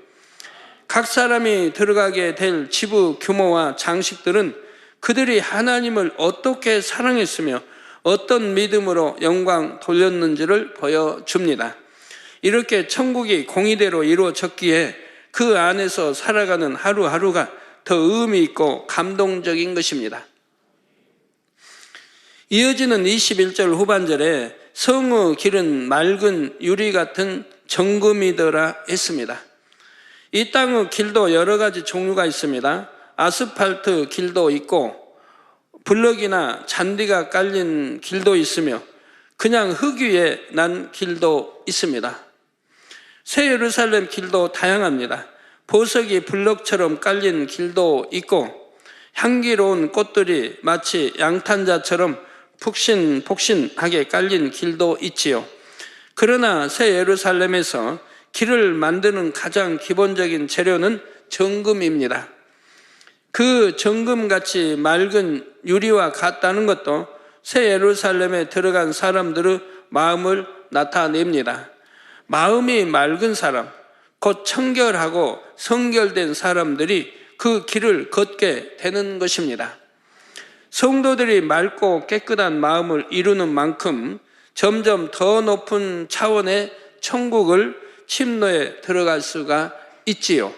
각 사람이 들어가게 될 지부 규모와 장식들은 그들이 하나님을 어떻게 사랑했으며 어떤 믿음으로 영광 돌렸는지를 보여줍니다. 이렇게 천국이 공의대로 이루어졌기에 그 안에서 살아가는 하루하루가 더 의미 있고 감동적인 것입니다. 이어지는 21절 후반절에 성의 길은 맑은 유리 같은 정금이더라 했습니다. 이 땅의 길도 여러 가지 종류가 있습니다. 아스팔트 길도 있고 블럭이나 잔디가 깔린 길도 있으며 그냥 흙 위에 난 길도 있습니다. 새 예루살렘 길도 다양합니다. 보석이 블럭처럼 깔린 길도 있고 향기로운 꽃들이 마치 양탄자처럼 푹신푹신하게 깔린 길도 있지요. 그러나 새 예루살렘에서 길을 만드는 가장 기본적인 재료는 정금입니다. 그 정금같이 맑은 유리와 같다는 것도 새 예루살렘에 들어간 사람들의 마음을 나타냅니다. 마음이 맑은 사람, 곧 청결하고 성결된 사람들이 그 길을 걷게 되는 것입니다. 성도들이 맑고 깨끗한 마음을 이루는 만큼 점점 더 높은 차원의 천국을 침노에 들어갈 수가 있지요.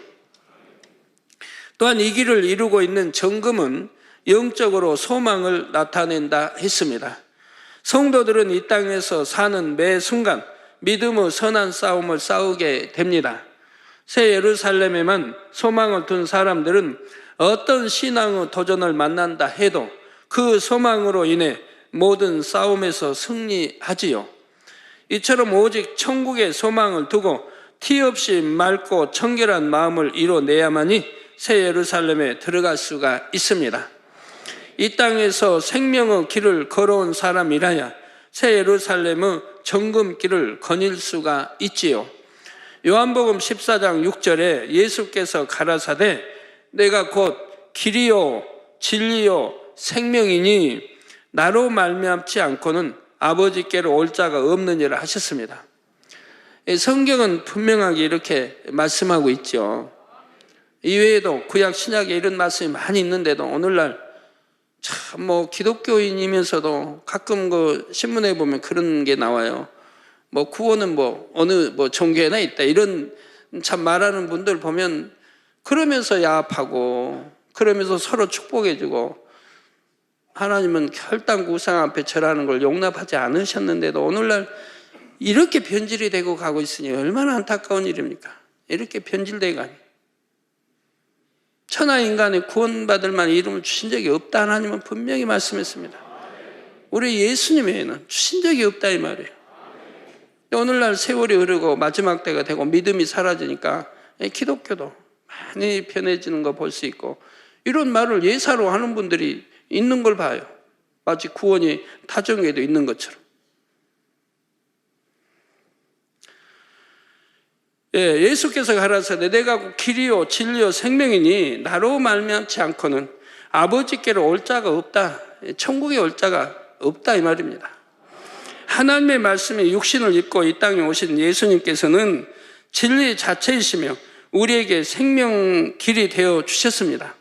또한 이 길을 이루고 있는 정금은 영적으로 소망을 나타낸다 했습니다. 성도들은 이 땅에서 사는 매 순간 믿음의 선한 싸움을 싸우게 됩니다. 새 예루살렘에만 소망을 둔 사람들은 어떤 신앙의 도전을 만난다 해도 그 소망으로 인해 모든 싸움에서 승리하지요. 이처럼 오직 천국의 소망을 두고 티 없이 맑고 청결한 마음을 이뤄내야만이 새 예루살렘에 들어갈 수가 있습니다. 이 땅에서 생명의 길을 걸어온 사람이라야 새 예루살렘의 정금길을 거닐 수가 있지요. 요한복음 14장 6절에 예수께서 가라사대 내가 곧 길이요 진리요 생명이니 나로 말미암지 않고는 아버지께로 올 자가 없느니라 하셨습니다. 성경은 분명하게 이렇게 말씀하고 있죠. 이외에도 구약 신약에 이런 말씀이 많이 있는데도 오늘날 참 기독교인이면서도 가끔 그 신문에 보면 그런 게 나와요. 구원은 어느 종교에나 있다 이런 참 말하는 분들 보면 그러면서 야합하고 그러면서 서로 축복해주고 하나님은 혈당 우상 앞에 절하는 걸 용납하지 않으셨는데도 오늘날 이렇게 변질이 되고 가고 있으니 얼마나 안타까운 일입니까? 이렇게 변질되고 가니 천하 인간의 구원받을 만한 이름을 주신 적이 없다 하나님은 분명히 말씀했습니다. 우리 예수님 외에는 주신 적이 없다 이 말이에요. 오늘날 세월이 흐르고 마지막 때가 되고 믿음이 사라지니까 기독교도 많이 편해지는 거 볼 수 있고 이런 말을 예사로 하는 분들이 있는 걸 봐요. 마치 구원이 타종에도 있는 것처럼. 예수께서 가라사대 내가 길이요 진리요 생명이니 나로 말미암지 않고는 아버지께로 올 자가 없다. 천국에 올 자가 없다 이 말입니다. 하나님의 말씀이 육신을 입고 이 땅에 오신 예수님께서는 진리 자체이시며 우리에게 생명 길이 되어 주셨습니다.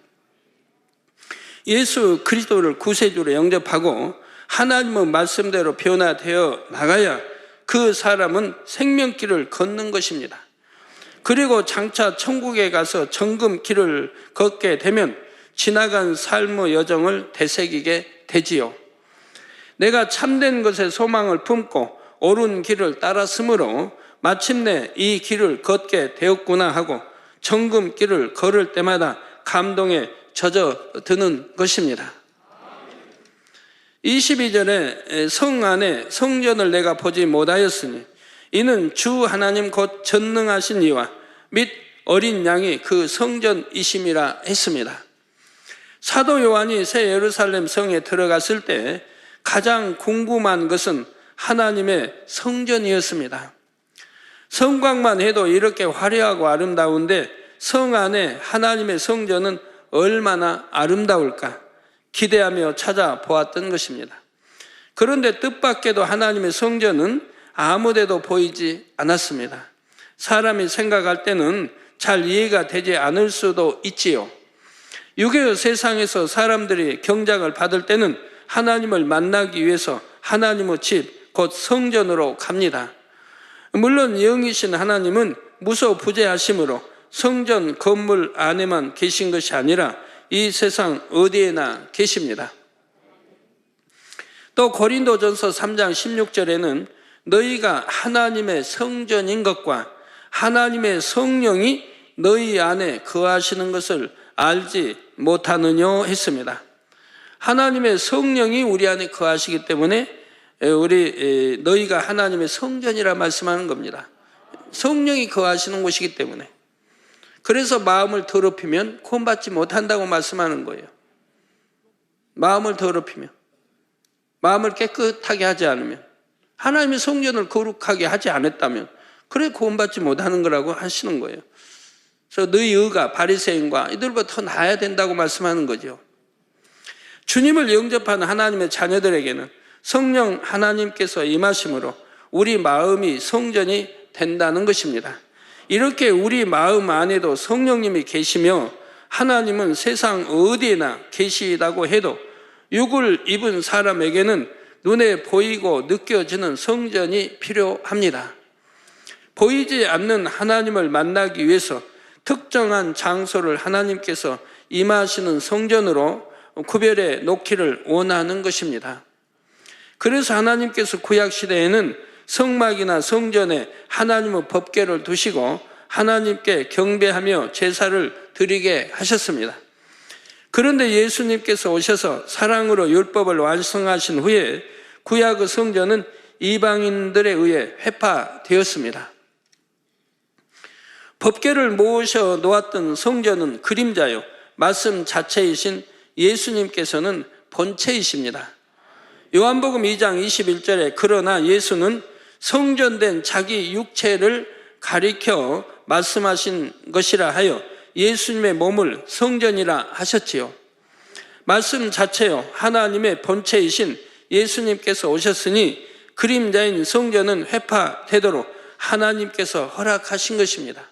예수 그리스도를 구세주로 영접하고 하나님의 말씀대로 변화되어 나가야 그 사람은 생명길을 걷는 것입니다. 그리고 장차 천국에 가서 정금길을 걷게 되면 지나간 삶의 여정을 되새기게 되지요. 내가 참된 것에 소망을 품고 옳은 길을 따랐으므로 마침내 이 길을 걷게 되었구나 하고 정금길을 걸을 때마다 감동에 젖어드는 것입니다. 22절에 성 안에 성전을 내가 보지 못하였으니 이는 주 하나님 곧 전능하신 이와 및 어린 양이 그 성전이심이라 했습니다. 사도 요한이 새 예루살렘 성에 들어갔을 때 가장 궁금한 것은 하나님의 성전이었습니다. 성곽만 해도 이렇게 화려하고 아름다운데 성 안에 하나님의 성전은 얼마나 아름다울까 기대하며 찾아보았던 것입니다. 그런데 뜻밖에도 하나님의 성전은 아무데도 보이지 않았습니다. 사람이 생각할 때는 잘 이해가 되지 않을 수도 있지요. 유교의 세상에서 사람들이 경작을 받을 때는 하나님을 만나기 위해서 하나님의 집, 곧 성전으로 갑니다. 물론 영이신 하나님은 무소부재하심으로 성전 건물 안에만 계신 것이 아니라 이 세상 어디에나 계십니다. 또 고린도전서 3장 16절에는 너희가 하나님의 성전인 것과 하나님의 성령이 너희 안에 거하시는 것을 알지 못하느냐 했습니다. 하나님의 성령이 우리 안에 거하시기 때문에 너희가 하나님의 성전이라 말씀하는 겁니다. 성령이 거하시는 곳이기 때문에. 그래서 마음을 더럽히면 구원받지 못한다고 말씀하는 거예요. 마음을 더럽히면, 마음을 깨끗하게 하지 않으면, 하나님의 성전을 거룩하게 하지 않았다면 그래 구원받지 못하는 거라고 하시는 거예요. 그래서 너희 의가 바리새인과 이들보다 더 나아야 된다고 말씀하는 거죠. 주님을 영접하는 하나님의 자녀들에게는 성령 하나님께서 임하심으로 우리 마음이 성전이 된다는 것입니다. 이렇게 우리 마음 안에도 성령님이 계시며 하나님은 세상 어디에나 계시다고 해도 육을 입은 사람에게는 눈에 보이고 느껴지는 성전이 필요합니다. 보이지 않는 하나님을 만나기 위해서 특정한 장소를 하나님께서 임하시는 성전으로 구별해 놓기를 원하는 것입니다. 그래서 하나님께서 구약시대에는 성막이나 성전에 하나님의 법궤를 두시고 하나님께 경배하며 제사를 드리게 하셨습니다. 그런데 예수님께서 오셔서 사랑으로 율법을 완성하신 후에 구약의 성전은 이방인들에 의해 회파되었습니다. 법궤를 모셔 놓았던 성전은 그림자요, 말씀 자체이신 예수님께서는 본체이십니다. 요한복음 2장 21절에 그러나 예수는 성전된 자기 육체를 가리켜 말씀하신 것이라 하여 예수님의 몸을 성전이라 하셨지요. 말씀 자체요, 하나님의 본체이신 예수님께서 오셨으니 그림자인 성전은 회파되도록 하나님께서 허락하신 것입니다.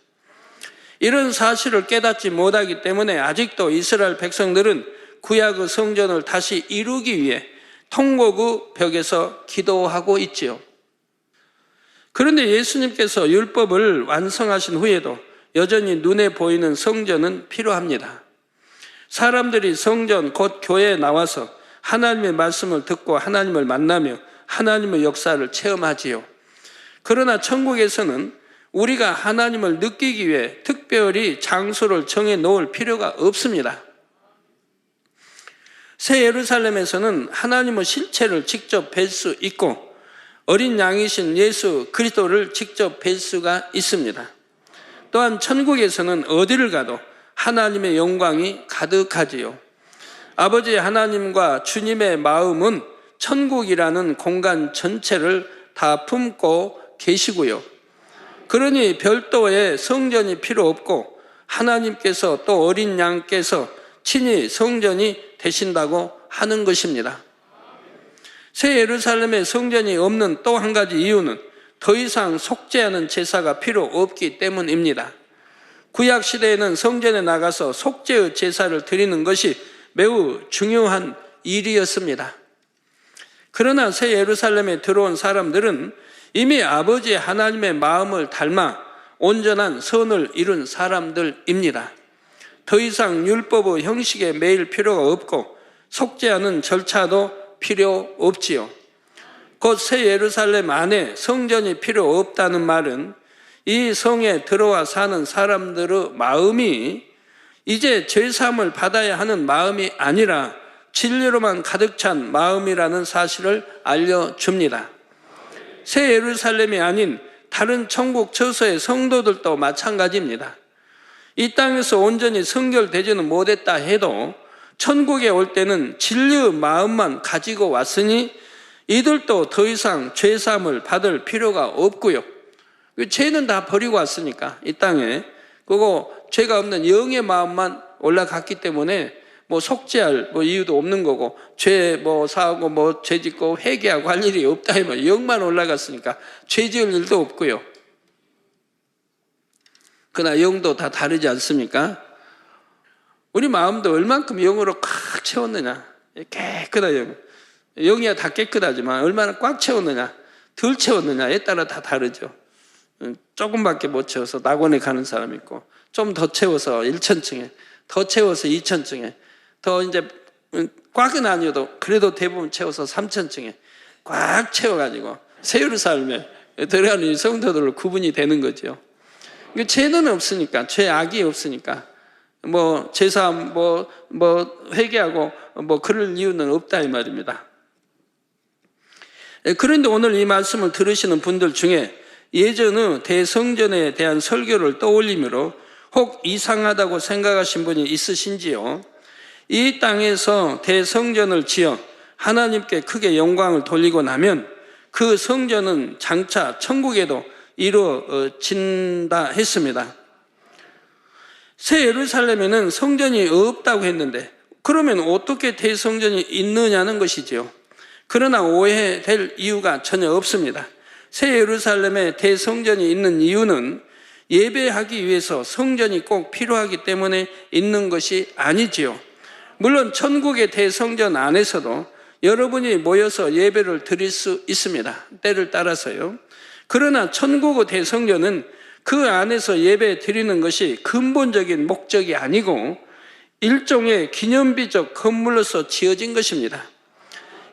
이런 사실을 깨닫지 못하기 때문에 아직도 이스라엘 백성들은 구약의 성전을 다시 이루기 위해 통곡의 벽에서 기도하고 있지요. 그런데 예수님께서 율법을 완성하신 후에도 여전히 눈에 보이는 성전은 필요합니다. 사람들이 성전 곧 교회에 나와서 하나님의 말씀을 듣고 하나님을 만나며 하나님의 역사를 체험하지요. 그러나 천국에서는 우리가 하나님을 느끼기 위해 특별히 장소를 정해 놓을 필요가 없습니다. 새 예루살렘에서는 하나님의 실체를 직접 뵐 수 있고 어린 양이신 예수 그리스도를 직접 뵐 수가 있습니다. 또한 천국에서는 어디를 가도 하나님의 영광이 가득하지요. 아버지 하나님과 주님의 마음은 천국이라는 공간 전체를 다 품고 계시고요. 그러니 별도의 성전이 필요 없고 하나님께서 또 어린 양께서 친히 성전이 되신다고 하는 것입니다. 새 예루살렘에 성전이 없는 또 한 가지 이유는 더 이상 속죄하는 제사가 필요 없기 때문입니다. 구약 시대에는 성전에 나가서 속죄의 제사를 드리는 것이 매우 중요한 일이었습니다. 그러나 새 예루살렘에 들어온 사람들은 이미 아버지 하나님의 마음을 닮아 온전한 선을 이룬 사람들입니다. 더 이상 율법의 형식에 매일 필요가 없고 속죄하는 절차도 필요 없지요. 곧 새 예루살렘 안에 성전이 필요 없다는 말은 이 성에 들어와 사는 사람들의 마음이 이제 죄사함을 받아야 하는 마음이 아니라 진리로만 가득 찬 마음이라는 사실을 알려줍니다. 새 예루살렘이 아닌 다른 천국 처소의 성도들도 마찬가지입니다. 이 땅에서 온전히 성결되지는 못했다 해도 천국에 올 때는 진리의 마음만 가지고 왔으니 이들도 더 이상 죄사함을 받을 필요가 없고요. 죄는 다 버리고 왔으니까 이 땅에 그거 죄가 없는 영의 마음만 올라갔기 때문에 뭐 속죄할 이유도 없는 거고 죄 사하고 죄 짓고 회개하고 할 일이 없다 하면 영만 올라갔으니까 죄 지을 일도 없고요. 그러나 영도 다 다르지 않습니까? 우리 마음도 얼만큼 영으로 꽉 채웠느냐. 깨끗한 영. 영이야 다 깨끗하지만 얼마나 꽉 채웠느냐, 덜 채웠느냐에 따라 다 다르죠. 조금밖에 못 채워서 낙원에 가는 사람이 있고, 좀 더 채워서 1천층에, 더 채워서 2천층에, 더 이제 꽉은 아니어도 그래도 대부분 채워서 3천층에 꽉 채워가지고 새 예루살렘에 들어가는 이 성도들로 구분이 되는 거죠. 죄는 없으니까, 죄악이 없으니까, 제사함, 회개하고, 그럴 이유는 없다, 이 말입니다. 그런데 오늘 이 말씀을 들으시는 분들 중에 예전의 대성전에 대한 설교를 떠올리므로 혹 이상하다고 생각하신 분이 있으신지요? 이 땅에서 대성전을 지어 하나님께 크게 영광을 돌리고 나면 그 성전은 장차 천국에도 이루어진다 했습니다. 새 예루살렘에는 성전이 없다고 했는데 그러면 어떻게 대성전이 있느냐는 것이지요. 그러나 오해될 이유가 전혀 없습니다. 새 예루살렘에 대성전이 있는 이유는 예배하기 위해서 성전이 꼭 필요하기 때문에 있는 것이 아니지요. 물론 천국의 대성전 안에서도 여러분이 모여서 예배를 드릴 수 있습니다. 때를 따라서요. 그러나 천국의 대성전은 그 안에서 예배 드리는 것이 근본적인 목적이 아니고 일종의 기념비적 건물로서 지어진 것입니다.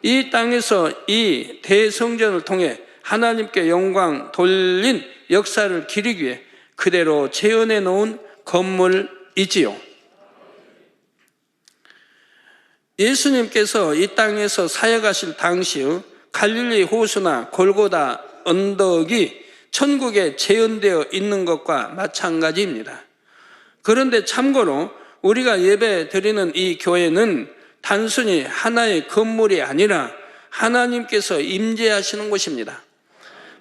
이 땅에서 이 대성전을 통해 하나님께 영광 돌린 역사를 기리기 위해 그대로 재현해 놓은 건물이지요. 예수님께서 이 땅에서 사역하실 당시의 갈릴리 호수나 골고다 언덕이 천국에 재현되어 있는 것과 마찬가지입니다. 그런데 참고로 우리가 예배 드리는 이 교회는 단순히 하나의 건물이 아니라 하나님께서 임재하시는 곳입니다.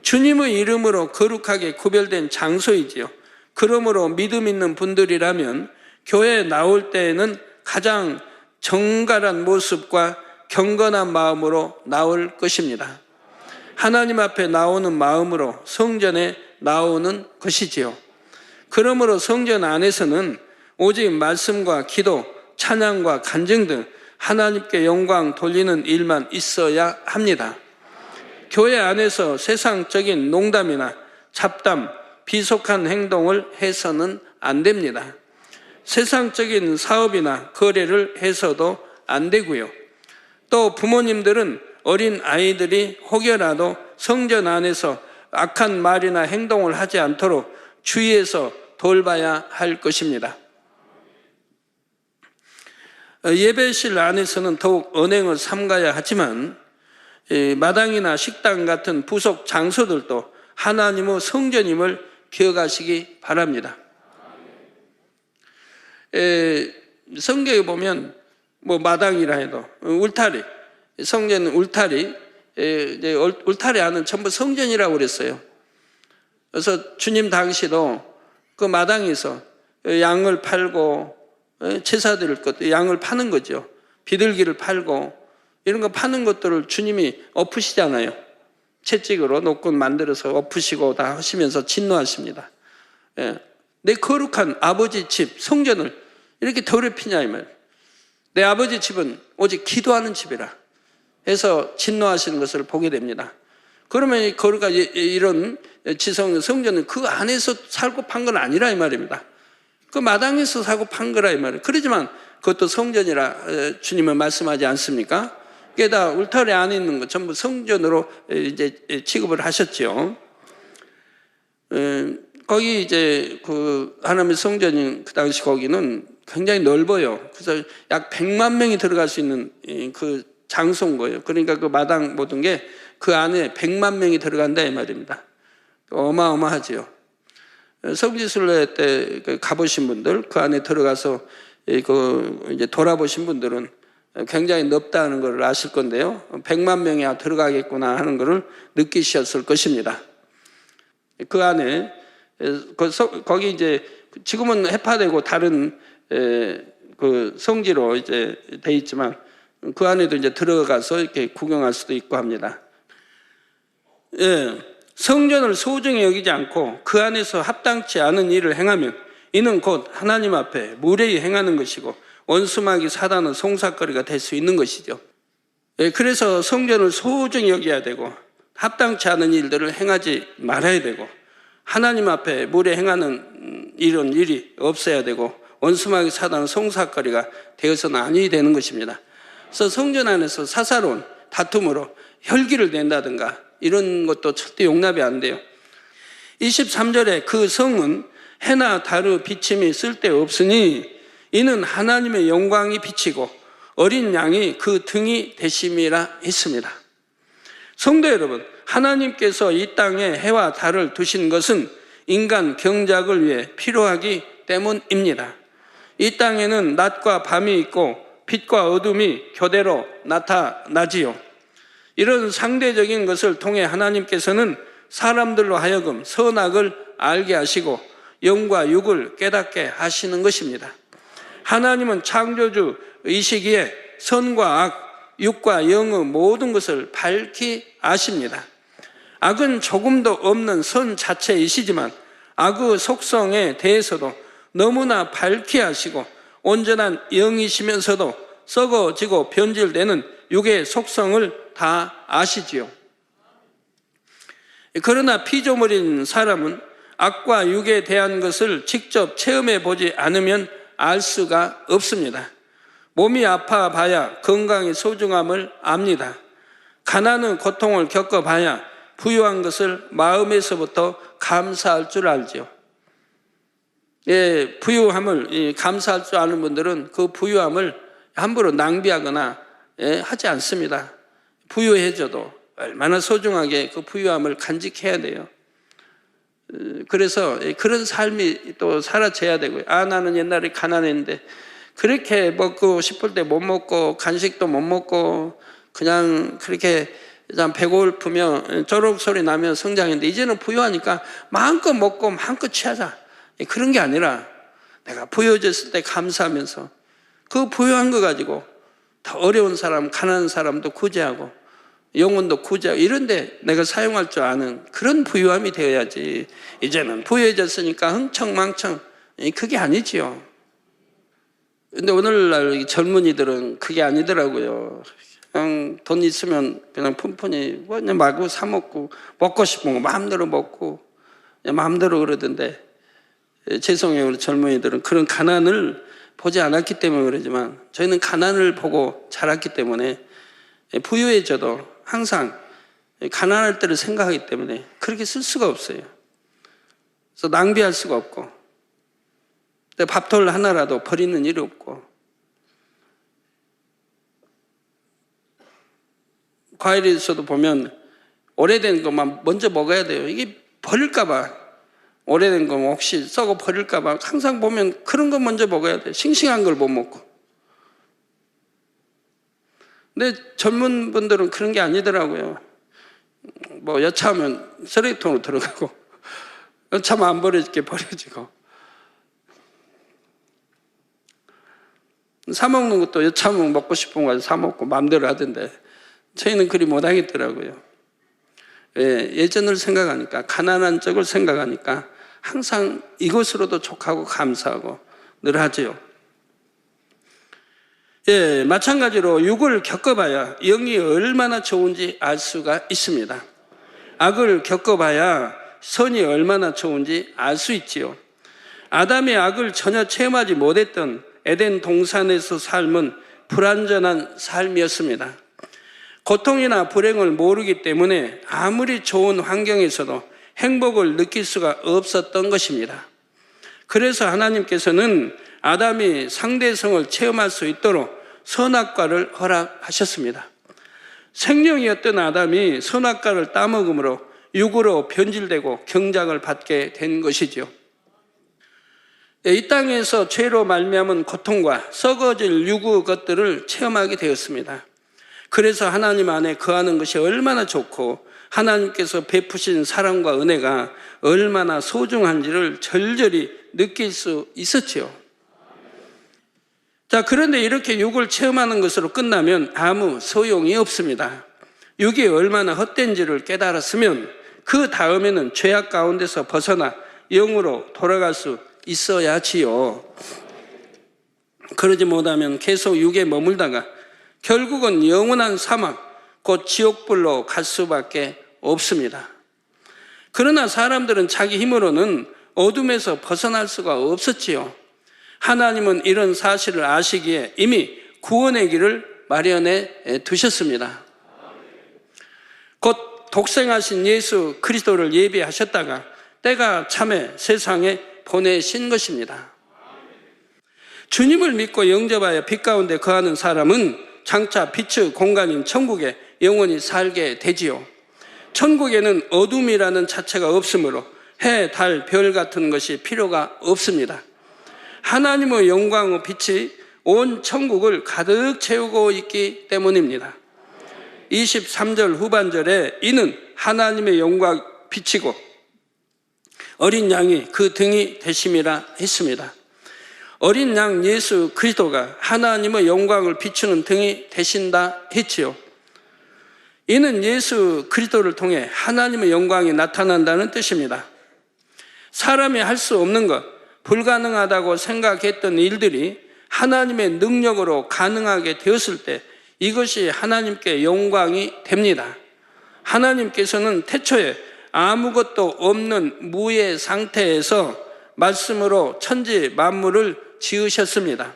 주님의 이름으로 거룩하게 구별된 장소이지요. 그러므로 믿음 있는 분들이라면 교회에 나올 때에는 가장 정갈한 모습과 경건한 마음으로 나올 것입니다. 하나님 앞에 나오는 마음으로 성전에 나오는 것이지요. 그러므로 성전 안에서는 오직 말씀과 기도, 찬양과 간증 등 하나님께 영광 돌리는 일만 있어야 합니다. 교회 안에서 세상적인 농담이나 잡담, 비속한 행동을 해서는 안 됩니다. 세상적인 사업이나 거래를 해서도 안 되고요. 또 부모님들은 어린 아이들이 혹여라도 성전 안에서 악한 말이나 행동을 하지 않도록 주의해서 돌봐야 할 것입니다. 예배실 안에서는 더욱 언행을 삼가야 하지만 마당이나 식당 같은 부속 장소들도 하나님의 성전임을 기억하시기 바랍니다. 성경에 보면 마당이라 해도 울타리, 성전 울타리, 울타리 안은 전부 성전이라고 그랬어요. 그래서 주님 당시도 그 마당에서 양을 팔고 제사 드릴 것, 양을 파는 거죠. 비둘기를 팔고 이런 거 파는 것들을 주님이 엎으시잖아요. 채찍으로 노끈 만들어서 엎으시고 다 하시면서 진노하십니다. 내 거룩한 아버지 집 성전을 이렇게 더럽히냐 이 말. 내 아버지 집은 오직 기도하는 집이라. 해서 진노하시는 것을 보게 됩니다. 그러면 거기가 이런 지성 성전은 그 안에서 살고 판 건 아니라 이 말입니다. 그 마당에서 사고 판 거라 이 말이에요. 그러지만 그것도 성전이라 주님은 말씀하지 않습니까? 그게 다 울타리 안에 있는 거 전부 성전으로 이제 취급을 하셨죠. 거기 이제 그 하나님의 성전인 그 당시 거기는 굉장히 넓어요. 그래서 약 100만 명이 들어갈 수 있는 그 장소인 거예요. 그러니까 그 마당 모든 게 그 안에 100만 명이 들어간다 이 말입니다. 어마어마하지요. 성지순례 때 가보신 분들, 그 안에 들어가서 그 이제 돌아보신 분들은 굉장히 넓다는 걸 아실 건데요. 100만 명이 들어가겠구나 하는 것을 느끼셨을 것입니다. 그 안에 거기 이제 지금은 해파되고 다른 그 성지로 이제 돼 있지만 그 안에도 이제 들어가서 이렇게 구경할 수도 있고 합니다. 예, 성전을 소중히 여기지 않고 그 안에서 합당치 않은 일을 행하면 이는 곧 하나님 앞에 무례히 행하는 것이고 원수마귀 사단의 송사거리가 될 수 있는 것이죠. 예, 그래서 성전을 소중히 여겨야 되고 합당치 않은 일들을 행하지 말아야 되고 하나님 앞에 무례 행하는 이런 일이 없어야 되고 원수마귀 사단의 송사거리가 되어서는 아니 되는 것입니다. 그래서 성전 안에서 사사로운 다툼으로 혈기를 낸다든가 이런 것도 절대 용납이 안 돼요. 23절에 그 성은 해나 달의 비침이 쓸데없으니 이는 하나님의 영광이 비치고 어린 양이 그 등이 되심이라 했습니다. 성도 여러분, 하나님께서 이 땅에 해와 달을 두신 것은 인간 경작을 위해 필요하기 때문입니다. 이 땅에는 낮과 밤이 있고 빛과 어둠이 교대로 나타나지요. 이런 상대적인 것을 통해 하나님께서는 사람들로 하여금 선악을 알게 하시고 영과 육을 깨닫게 하시는 것입니다. 하나님은 창조주이시기에 선과 악, 육과 영의 모든 것을 밝히 아십니다. 악은 조금도 없는 선 자체이시지만 악의 속성에 대해서도 너무나 밝히 아시고 온전한 영이시면서도 썩어지고 변질되는 육의 속성을 다 아시지요. 그러나 피조물인 사람은 악과 육에 대한 것을 직접 체험해 보지 않으면 알 수가 없습니다. 몸이 아파봐야 건강의 소중함을 압니다. 가난의 고통을 겪어봐야 부유한 것을 마음에서부터 감사할 줄 알죠. 예, 부유함을 감사할 줄 아는 분들은 그 부유함을 함부로 낭비하거나 하지 않습니다. 부유해져도 얼마나 소중하게 그 부유함을 간직해야 돼요. 그래서 그런 삶이 또 살아져야 되고요. 나는 옛날에 가난했는데 그렇게 먹고 싶을 때 못 먹고 간식도 못 먹고 그냥 그렇게 배고프며 쪼록 소리 나며 성장했는데 이제는 부유하니까 마음껏 먹고 마음껏 취하자. 그런 게 아니라 내가 부유해졌을 때 감사하면서 그 부유한 거 가지고 더 어려운 사람, 가난한 사람도 구제하고 영혼도 구제하고 이런데 내가 사용할 줄 아는 그런 부유함이 되어야지. 이제는 부유해졌으니까 흥청망청 그게 아니지요. 근데 오늘날 젊은이들은 그게 아니더라고요. 그냥 돈 있으면 그냥 푼푼히 그냥 마구 사 먹고 싶은 거 마음대로 먹고 마음대로 그러던데 죄송해요. 우리 젊은이들은 그런 가난을 보지 않았기 때문에 그러지만 저희는 가난을 보고 자랐기 때문에 부유해져도 항상 가난할 때를 생각하기 때문에 그렇게 쓸 수가 없어요. 그래서 낭비할 수가 없고 밥톨 하나라도 버리는 일이 없고 과일에서도 보면 오래된 것만 먼저 먹어야 돼요. 이게 버릴까 봐 오래된 거 혹시 썩어 버릴까 봐 항상 보면 그런 거 먼저 먹어야 돼. 싱싱한 걸 못 먹고. 근데 젊은 분들은 그런 게 아니더라고요. 뭐 여차하면 쓰레기통으로 들어가고 여차하면 안 버려지게 버려지고 사 먹는 것도 여차하면 먹고 싶은 거 사 먹고 마음대로 하던데 저희는 그리 못 하겠더라고요. 예전을 생각하니까 가난한 적을 생각하니까 항상 이것으로도 족하고 감사하고 늘 하지요. 예, 마찬가지로 육을 겪어봐야 영이 얼마나 좋은지 알 수가 있습니다. 악을 겪어봐야 선이 얼마나 좋은지 알 수 있지요. 아담이 악을 전혀 체험하지 못했던 에덴 동산에서 삶은 불완전한 삶이었습니다. 고통이나 불행을 모르기 때문에 아무리 좋은 환경에서도 행복을 느낄 수가 없었던 것입니다. 그래서 하나님께서는 아담이 상대성을 체험할 수 있도록 선악과를 허락하셨습니다. 생명이었던 아담이 선악과를 따먹음으로 육으로 변질되고 경작을 받게 된 것이죠. 이 땅에서 죄로 말미암은 고통과 썩어질 육의 것들을 체험하게 되었습니다. 그래서 하나님 안에 거하는 것이 얼마나 좋고 하나님께서 베푸신 사랑과 은혜가 얼마나 소중한지를 절절히 느낄 수 있었지요. 자, 그런데 이렇게 육을 체험하는 것으로 끝나면 아무 소용이 없습니다. 육이 얼마나 헛된지를 깨달았으면 그 다음에는 죄악 가운데서 벗어나 영으로 돌아갈 수 있어야지요. 그러지 못하면 계속 육에 머물다가 결국은 영원한 사막, 곧 지옥불로 갈 수밖에 없습니다. 그러나 사람들은 자기 힘으로는 어둠에서 벗어날 수가 없었지요. 하나님은 이런 사실을 아시기에 이미 구원의 길을 마련해 두셨습니다. 곧 독생하신 예수 그리스도를 예비하셨다가 때가 참에 세상에 보내신 것입니다. 주님을 믿고 영접하여 빛 가운데 거하는 사람은 장차 빛의 공간인 천국에 영원히 살게 되지요. 천국에는 어둠이라는 자체가 없으므로 해, 달, 별 같은 것이 필요가 없습니다. 하나님의 영광의 빛이 온 천국을 가득 채우고 있기 때문입니다. 23절 후반절에 이는 하나님의 영광 빛이고 어린 양이 그 등이 되심이라 했습니다. 어린 양 예수 그리스도가 하나님의 영광을 비추는 등이 되신다 했지요. 이는 예수 그리스도를 통해 하나님의 영광이 나타난다는 뜻입니다. 사람이 할 수 없는 것, 불가능하다고 생각했던 일들이 하나님의 능력으로 가능하게 되었을 때 이것이 하나님께 영광이 됩니다. 하나님께서는 태초에 아무것도 없는 무의 상태에서 말씀으로 천지 만물을 지으셨습니다.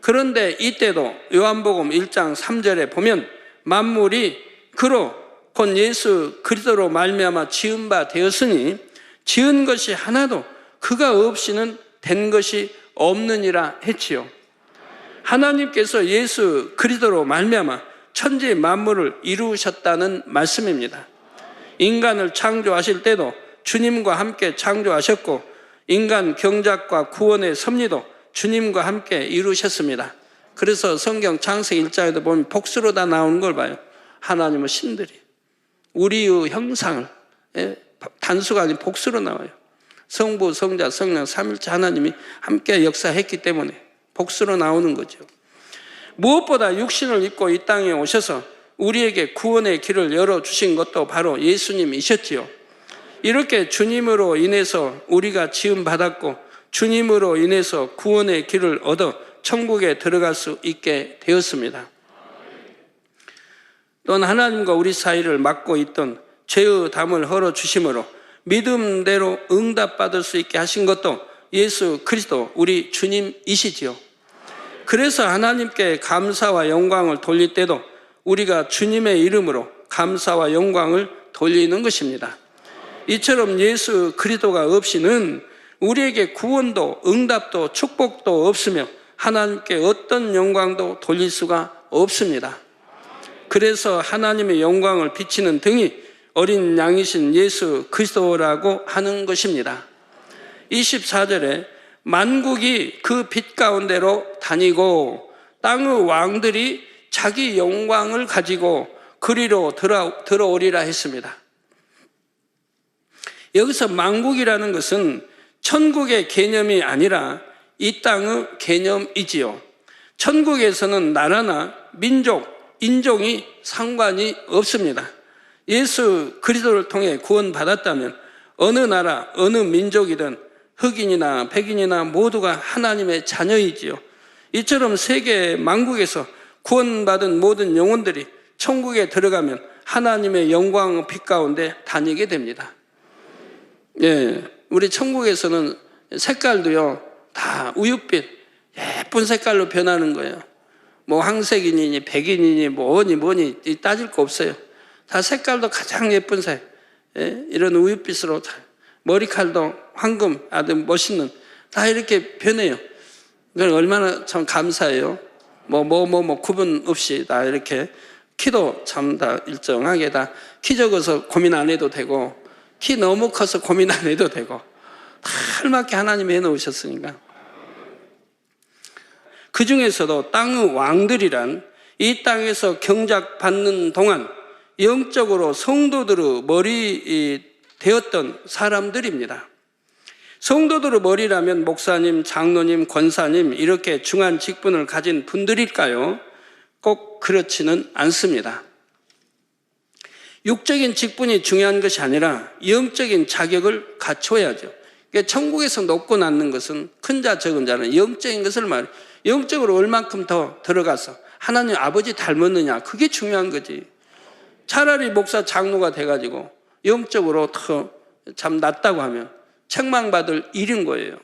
그런데 이때도 요한복음 1장 3절에 보면 만물이 그로 곧 예수 그리스도로 말미암아 지은 바 되었으니 지은 것이 하나도 그가 없이는 된 것이 없느니라 했지요. 하나님께서 예수 그리스도로 말미암아 천지 만물을 이루셨다는 말씀입니다. 인간을 창조하실 때도 주님과 함께 창조하셨고 인간 경작과 구원의 섭리도 주님과 함께 이루셨습니다. 그래서 성경 창세기 1장에도 보면 복수로 다 나오는 걸 봐요. 하나님의 신들이 우리의 형상을 단수가 아닌 복수로 나와요. 성부, 성자, 성령, 삼일체 하나님이 함께 역사했기 때문에 복수로 나오는 거죠. 무엇보다 육신을 입고 이 땅에 오셔서 우리에게 구원의 길을 열어주신 것도 바로 예수님이셨지요. 이렇게 주님으로 인해서 우리가 지음받았고 주님으로 인해서 구원의 길을 얻어 천국에 들어갈 수 있게 되었습니다. 또한 하나님과 우리 사이를 막고 있던 죄의 담을 헐어주심으로 믿음대로 응답받을 수 있게 하신 것도 예수 그리스도 우리 주님이시지요. 그래서 하나님께 감사와 영광을 돌릴 때도 우리가 주님의 이름으로 감사와 영광을 돌리는 것입니다. 이처럼 예수 그리스도가 없이는 우리에게 구원도 응답도 축복도 없으며 하나님께 어떤 영광도 돌릴 수가 없습니다. 그래서 하나님의 영광을 비치는 등이 어린 양이신 예수 그리스도라고 하는 것입니다. 24절에 만국이 그 빛 가운데로 다니고 땅의 왕들이 자기 영광을 가지고 그리로 들어오리라 했습니다. 여기서 만국이라는 것은 천국의 개념이 아니라 이 땅의 개념이지요. 천국에서는 나라나 민족, 인종이 상관이 없습니다. 예수 그리스도를 통해 구원받았다면 어느 나라, 어느 민족이든 흑인이나 백인이나 모두가 하나님의 자녀이지요. 이처럼 세계 만국에서 구원받은 모든 영혼들이 천국에 들어가면 하나님의 영광 빛 가운데 다니게 됩니다. 예, 우리 천국에서는 색깔도요 다 우윳빛 예쁜 색깔로 변하는 거예요. 뭐 황색이니 백인이니 뭐니 따질 거 없어요. 다 색깔도 가장 예쁜 색, 예, 이런 우윳빛으로 다, 머리칼도 황금 아주 멋있는 다 이렇게 변해요. 그러니까 얼마나 참 감사해요. 뭐 구분 없이 다 이렇게 키도 참 다 일정하게 다 키 적어서 고민 안 해도 되고 키 너무 커서 고민 안 해도 되고 다 알맞게 하나님이 해놓으셨으니까. 그 중에서도 땅의 왕들이란 이 땅에서 경작받는 동안 영적으로 성도들의 머리 되었던 사람들입니다. 성도들의 머리라면 목사님, 장로님, 권사님 이렇게 중한 직분을 가진 분들일까요? 꼭 그렇지는 않습니다. 육적인 직분이 중요한 것이 아니라 영적인 자격을 갖춰야죠. 그러니까 천국에서 높고 낮는 것은 큰 자 적은 자는 영적인 것을 말해요. 영적으로 얼만큼 더 들어가서 하나님 아버지 닮았느냐, 그게 중요한 거지. 차라리 목사 장로가 돼가지고 영적으로 더 참 낫다고 하면 책망받을 일인 거예요.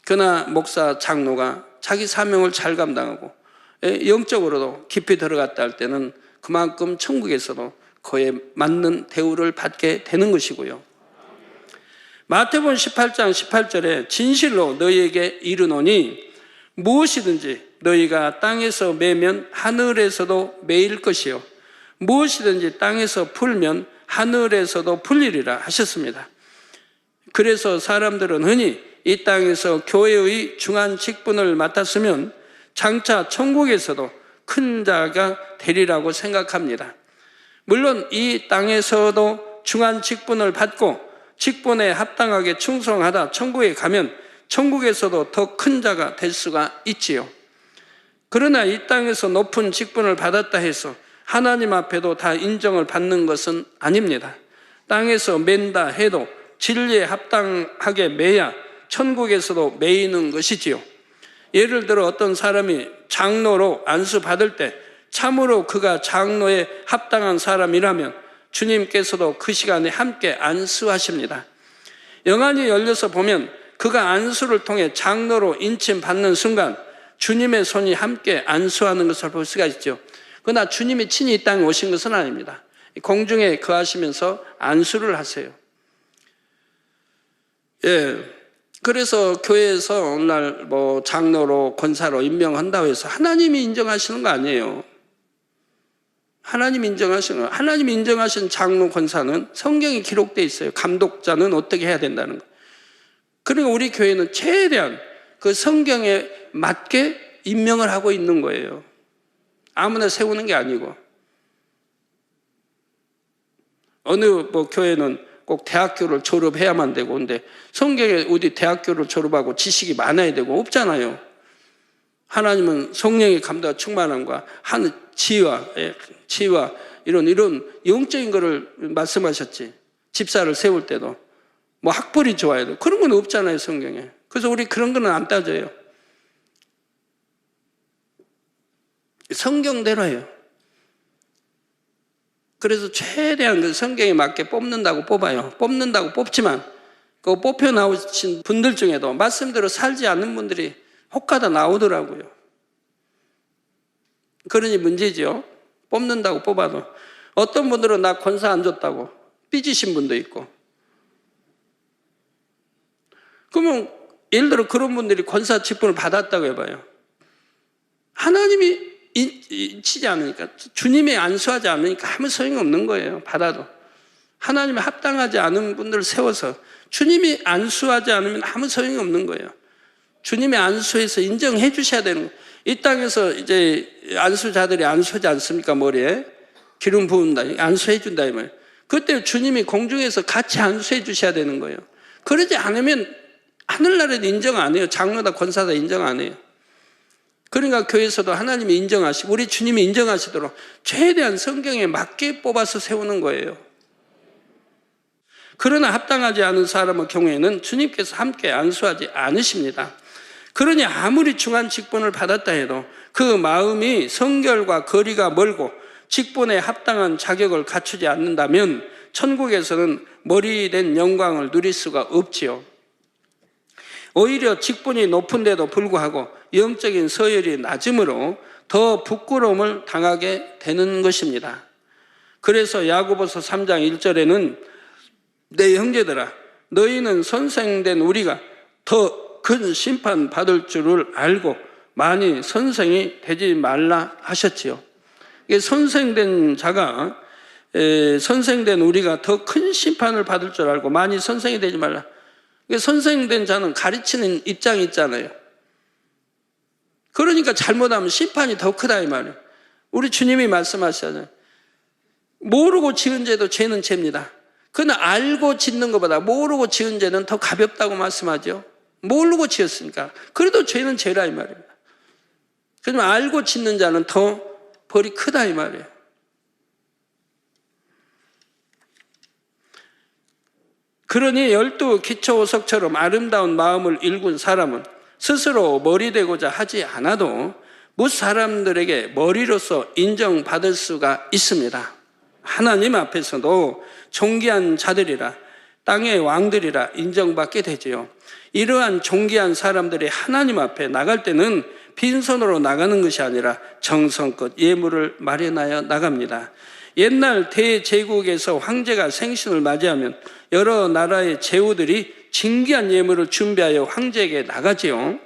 그러나 목사 장로가 자기 사명을 잘 감당하고 영적으로도 깊이 들어갔다 할 때는 그만큼 천국에서도 그에 맞는 대우를 받게 되는 것이고요. 마태복음 18장 18절에 진실로 너희에게 이르노니 무엇이든지 너희가 땅에서 매면 하늘에서도 매일 것이요 무엇이든지 땅에서 풀면 하늘에서도 풀리리라 하셨습니다. 그래서 사람들은 흔히 이 땅에서 교회의 중한 직분을 맡았으면 장차 천국에서도 큰 자가 되리라고 생각합니다. 물론 이 땅에서도 중한 직분을 받고 직분에 합당하게 충성하다 천국에 가면 천국에서도 더 큰 자가 될 수가 있지요. 그러나 이 땅에서 높은 직분을 받았다 해서 하나님 앞에도 다 인정을 받는 것은 아닙니다. 땅에서 맨다 해도 진리에 합당하게 매야 천국에서도 매이는 것이지요. 예를 들어 어떤 사람이 장로로 안수받을 때 참으로 그가 장로에 합당한 사람이라면 주님께서도 그 시간에 함께 안수하십니다. 영안이 열려서 보면 그가 안수를 통해 장로로 인침받는 순간 주님의 손이 함께 안수하는 것을 볼 수가 있죠. 그러나 주님이 친히 이 땅에 오신 것은 아닙니다. 공중에 거하시면서 안수를 하세요. 예. 그래서 교회에서 오늘날 뭐 장로로 권사로 임명한다고 해서 하나님이 인정하시는 거 아니에요. 하나님이 인정하시는 거. 하나님이 인정하신 장로 권사는 성경에 기록되어 있어요. 감독자는 어떻게 해야 된다는 거. 그러니까 우리 교회는 최대한 그 성경에 맞게 임명을 하고 있는 거예요. 아무나 세우는 게 아니고. 어느 뭐 교회는 꼭 대학교를 졸업해야만 되고, 근데 성경에 어디 대학교를 졸업하고 지식이 많아야 되고 없잖아요. 하나님은 성령의 감동과 충만함과 한 지혜와 이런 영적인 거를 말씀하셨지. 집사를 세울 때도 뭐 학벌이 좋아야 돼. 그런 건 없잖아요, 성경에. 그래서 우리 그런 거는 안 따져요. 성경대로 해요. 그래서 최대한 그 성경에 맞게 뽑는다고 뽑아요. 뽑는다고 뽑지만 그 뽑혀 나오신 분들 중에도 말씀대로 살지 않는 분들이 혹가다 나오더라고요. 그러니 문제죠. 뽑는다고 뽑아도 어떤 분들은 나 권사 안 줬다고 삐지신 분도 있고. 그러면 예를 들어 그런 분들이 권사 직분을 받았다고 해봐요. 하나님이 치지 않으니까, 주님이 안수하지 않으니까 아무 소용이 없는 거예요. 받아도 하나님이 합당하지 않은 분들을 세워서 주님이 안수하지 않으면 아무 소용이 없는 거예요. 주님이 안수해서 인정해 주셔야 되는 거예요. 이 땅에서 이제 안수자들이 안수하지 않습니까? 머리에 기름 부은다, 안수해 준다 이 말이에요. 그때 주님이 공중에서 같이 안수해 주셔야 되는 거예요. 그러지 않으면 하늘나라에도 인정 안 해요. 장로다 권사다 인정 안 해요. 그러니까 교회에서도 하나님이 인정하시고 우리 주님이 인정하시도록 최대한 성경에 맞게 뽑아서 세우는 거예요. 그러나 합당하지 않은 사람의 경우에는 주님께서 함께 안수하지 않으십니다. 그러니 아무리 중한 직분을 받았다 해도 그 마음이 성결과 거리가 멀고 직분에 합당한 자격을 갖추지 않는다면 천국에서는 머리 된 영광을 누릴 수가 없지요. 오히려 직분이 높은데도 불구하고 영적인 서열이 낮으므로 더 부끄러움을 당하게 되는 것입니다. 그래서 야고보서 3장 1절에는 내 형제들아 너희는 선생된 우리가 더 큰 심판 받을 줄을 알고 많이 선생이 되지 말라 하셨지요. 선생된 자가 선생된 우리가 더 큰 심판을 받을 줄 알고 많이 선생이 되지 말라. 선생된 자는 가르치는 입장이 있잖아요. 그러니까 잘못하면 심판이 더 크다 이 말이에요. 우리 주님이 말씀하시잖아요. 모르고 지은 죄도 죄는 죄입니다. 그는 알고 짓는 것보다 모르고 지은 죄는 더 가볍다고 말씀하죠. 모르고 지었으니까. 그래도 죄는 죄라 이 말입니다. 그러면 알고 짓는 자는 더 벌이 크다 이 말이에요. 그러니 12 기초오석처럼 아름다운 마음을 일군 사람은 스스로 머리 되고자 하지 않아도 뭇 사람들에게 머리로서 인정받을 수가 있습니다. 하나님 앞에서도 존귀한 자들이라 땅의 왕들이라 인정받게 되지요. 이러한 존귀한 사람들이 하나님 앞에 나갈 때는 빈손으로 나가는 것이 아니라 정성껏 예물을 마련하여 나갑니다. 옛날 대제국에서 황제가 생신을 맞이하면 여러 나라의 제후들이 진귀한 예물을 준비하여 황제에게 나가지요.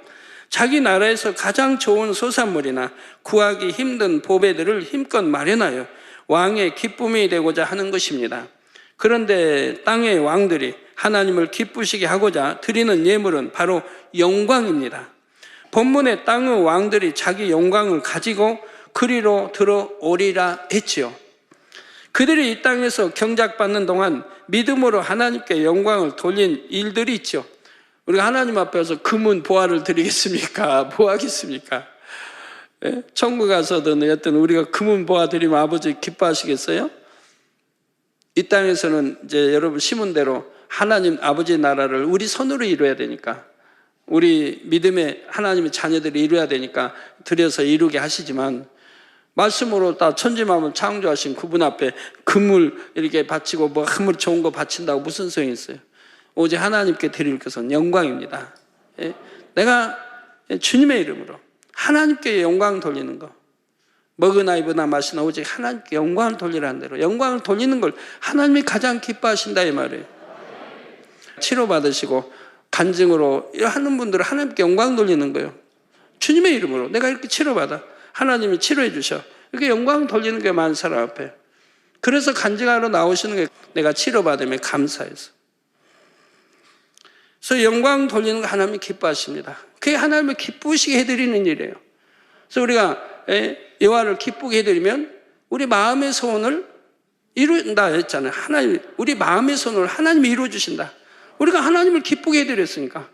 자기 나라에서 가장 좋은 소산물이나 구하기 힘든 보배들을 힘껏 마련하여 왕의 기쁨이 되고자 하는 것입니다. 그런데 땅의 왕들이 하나님을 기쁘시게 하고자 드리는 예물은 바로 영광입니다. 본문에 땅의 왕들이 자기 영광을 가지고 그리로 들어오리라 했지요. 그들이 이 땅에서 경작받는 동안 믿음으로 하나님께 영광을 돌린 일들이 있죠. 우리가 하나님 앞에서 금은 보화를 드리겠습니까? 뭐 하겠습니까? 예? 천국 가서든 여튼 우리가 금은 보화 드리면 아버지 기뻐하시겠어요? 이 땅에서는 이제 여러분 심은 대로 하나님 아버지 나라를 우리 손으로 이루어야 되니까, 우리 믿음의 하나님의 자녀들이 이루어야 되니까 드려서 이루게 하시지만, 말씀으로 다 천지만물 창조하신 그분 앞에 금을 이렇게 바치고 뭐 금을 좋은 거 바친다고 무슨 소용이 있어요? 오직 하나님께 드릴 것은 영광입니다. 예? 내가 주님의 이름으로 하나님께 영광 돌리는 거, 먹으나 입으나 마시나 오직 하나님께 영광을 돌리라는 대로 영광을 돌리는 걸 하나님이 가장 기뻐하신다 이 말이에요. 치료받으시고 간증으로 하는 분들은 하나님께 영광 돌리는 거예요. 주님의 이름으로 내가 이렇게 치료받아, 하나님이 치료해 주셔, 이렇게 영광 돌리는 게 많은 사람 앞에. 그래서 간증하러 나오시는 게 내가 치료받으면 감사해서. 그래서 영광 돌리는 거 하나님이 기뻐하십니다. 그게 하나님을 기쁘시게 해드리는 일이에요. 그래서 우리가 여호와를 기쁘게 해드리면 우리 마음의 소원을 이룬다 했잖아요. 하나님, 우리 마음의 소원을 하나님이 이루어주신다. 우리가 하나님을 기쁘게 해드렸으니까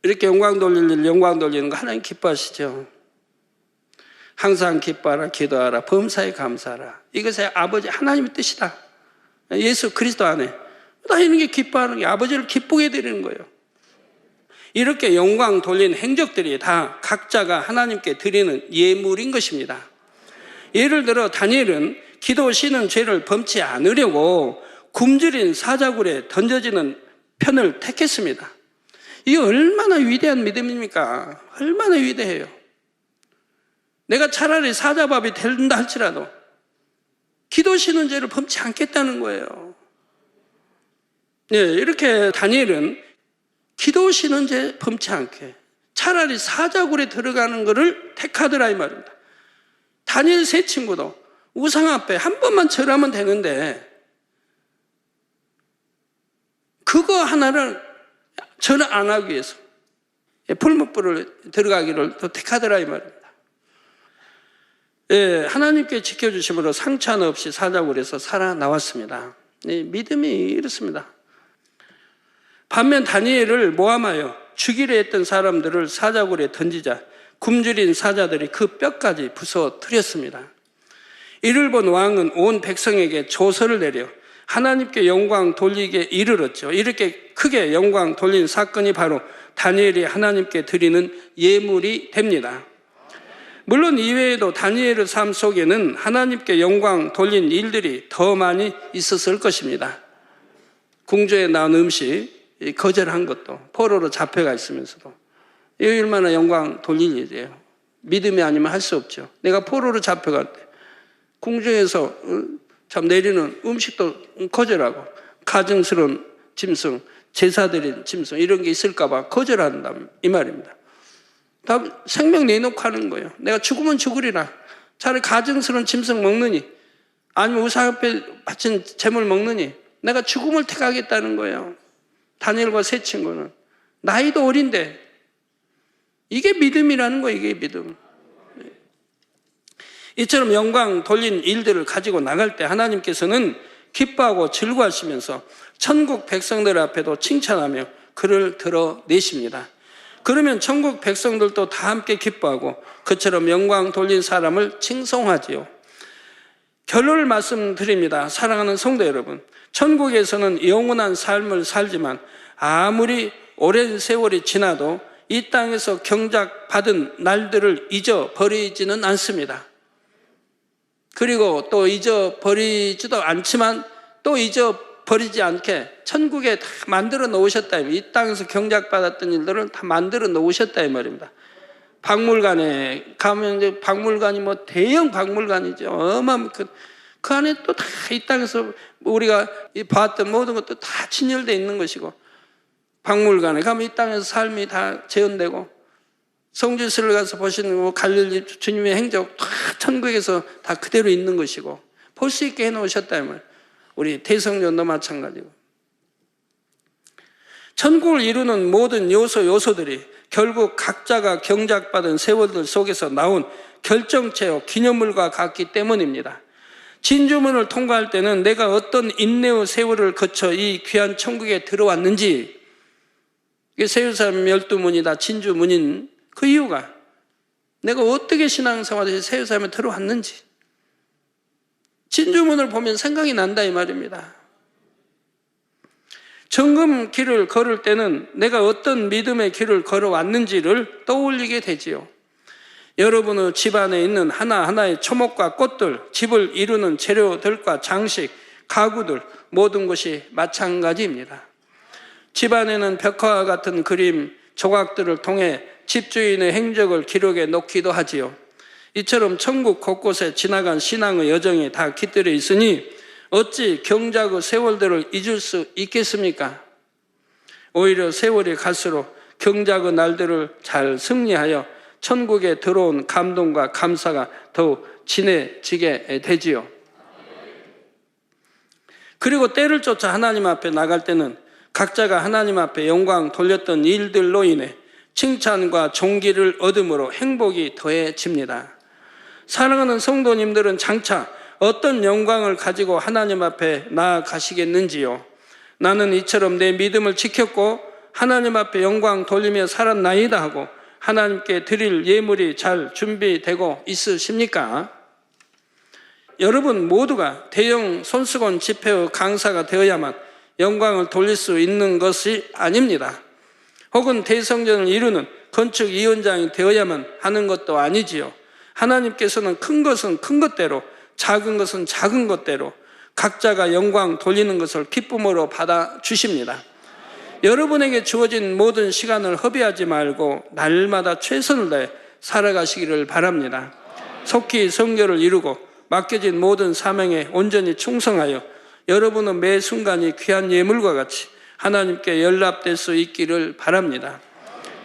이렇게 영광 돌릴 일, 영광 돌리는 거 하나님 기뻐하시죠. 항상 기뻐하라, 기도하라, 범사에 감사하라. 이것이 아버지 하나님의 뜻이다. 예수 그리스도 안에 다 이런 게 기뻐하는 게 아버지를 기쁘게 해드리는 거예요. 이렇게 영광 돌린 행적들이 다 각자가 하나님께 드리는 예물인 것입니다. 예를 들어 다니엘은 기도 쉬는 죄를 범치 않으려고 굶주린 사자굴에 던져지는 편을 택했습니다. 이게 얼마나 위대한 믿음입니까? 얼마나 위대해요. 내가 차라리 사자밥이 된다 할지라도 기도 쉬는 죄를 범치 않겠다는 거예요. 네, 이렇게 다니엘은 기도 쉬는 죄 범치 않게 차라리 사자굴에 들어가는 것을 택하더라 이 말입니다. 다니엘 세 친구도 우상 앞에 한 번만 절하면 되는데 그거 하나를 절 안 하기 위해서 풀무불을 들어가기를 또 택하더라 이 말입니다. 예, 하나님께 지켜주심으로 상처 하나 없이 사자굴에서 살아나왔습니다. 예, 믿음이 이렇습니다. 반면 다니엘을 모함하여 죽이려 했던 사람들을 사자굴에 던지자 굶주린 사자들이 그 뼈까지 부서뜨렸습니다. 이를 본 왕은 온 백성에게 조서를 내려 하나님께 영광 돌리게 이르렀죠. 이렇게 크게 영광 돌린 사건이 바로 다니엘이 하나님께 드리는 예물이 됩니다. 물론 이외에도 다니엘의 삶 속에는 하나님께 영광 돌린 일들이 더 많이 있었을 것입니다. 궁조에 나온 음식 거절한 것도, 포로로 잡혀가 있으면서도 이 얼마나 영광 돌릴 일이에요. 믿음이 아니면 할 수 없죠. 내가 포로로 잡혀갈 때 궁중에서 참 내리는 음식도 거절하고, 가증스러운 짐승, 제사드린 짐승 이런 게 있을까 봐 거절한다 이 말입니다. 다 생명 내놓고 하는 거예요. 내가 죽으면 죽으리라. 차라리 가증스러운 짐승 먹느니, 아니면 우상 앞에 바친 재물 먹느니 내가 죽음을 택하겠다는 거예요. 다니엘과 세 친구는 나이도 어린데, 이게 믿음이라는 거예요. 이게 믿음. 이처럼 영광 돌린 일들을 가지고 나갈 때 하나님께서는 기뻐하고 즐거워하시면서 천국 백성들 앞에도 칭찬하며 그를 드러내십니다. 그러면 천국 백성들도 다 함께 기뻐하고 그처럼 영광 돌린 사람을 칭송하지요. 결론을 말씀드립니다. 사랑하는 성도 여러분, 천국에서는 영원한 삶을 살지만 아무리 오랜 세월이 지나도 이 땅에서 경작받은 날들을 잊어버리지는 않습니다. 그리고 또 잊어버리지도 않지만 또 잊어버리지 않게 천국에 다 만들어 놓으셨다. 이 땅에서 경작받았던 일들을 다 만들어 놓으셨다 이 말입니다. 박물관에 가면 이제 박물관이 뭐 대형 박물관이죠. 어마어마한 그 안에 또 다 이 땅에서 우리가 봤던 모든 것도 다 진열되어 있는 것이고, 박물관에 가면 이 땅에서 삶이 다 재현되고, 성지순례 가서 보시는 갈릴리 주님의 행적 다 천국에서 다 그대로 있는 것이고 볼 수 있게 해놓으셨다 이 말. 우리 대성전도 마찬가지고. 천국을 이루는 모든 요소들이 결국 각자가 경작받은 세월들 속에서 나온 결정체요 기념물과 같기 때문입니다. 진주문을 통과할 때는 내가 어떤 인내의 세월을 거쳐 이 귀한 천국에 들어왔는지, 이게 세우사람 12문이 다 진주문인 그 이유가 내가 어떻게 신앙생활에서 세우사람에 들어왔는지, 진주문을 보면 생각이 난다 이 말입니다. 정금 길을 걸을 때는 내가 어떤 믿음의 길을 걸어왔는지를 떠올리게 되지요. 여러분의 집안에 있는 하나하나의 초목과 꽃들, 집을 이루는 재료들과 장식, 가구들, 모든 것이 마찬가지입니다. 집안에는 벽화와 같은 그림, 조각들을 통해 집주인의 행적을 기록해 놓기도 하지요. 이처럼 천국 곳곳에 지나간 신앙의 여정이 다 깃들여 있으니 어찌 경작의 세월들을 잊을 수 있겠습니까? 오히려 세월이 갈수록 경작의 날들을 잘 승리하여 천국에 들어온 감동과 감사가 더욱 진해지게 되지요. 그리고 때를 쫓아 하나님 앞에 나갈 때는 각자가 하나님 앞에 영광 돌렸던 일들로 인해 칭찬과 존귀를 얻음으로 행복이 더해집니다. 사랑하는 성도님들은 장차 어떤 영광을 가지고 하나님 앞에 나아가시겠는지요? 나는 이처럼 내 믿음을 지켰고 하나님 앞에 영광 돌리며 살았나이다 하고 하나님께 드릴 예물이 잘 준비되고 있으십니까? 여러분 모두가 대형 손수건 집회의 강사가 되어야만 영광을 돌릴 수 있는 것이 아닙니다. 혹은 대성전을 이루는 건축위원장이 되어야만 하는 것도 아니지요. 하나님께서는 큰 것은 큰 것대로, 작은 것은 작은 것대로 각자가 영광 돌리는 것을 기쁨으로 받아주십니다. 여러분에게 주어진 모든 시간을 허비하지 말고 날마다 최선을 다해 살아가시기를 바랍니다. 속히 성결을 이루고 맡겨진 모든 사명에 온전히 충성하여 여러분은 매 순간이 귀한 예물과 같이 하나님께 연락될 수 있기를 바랍니다.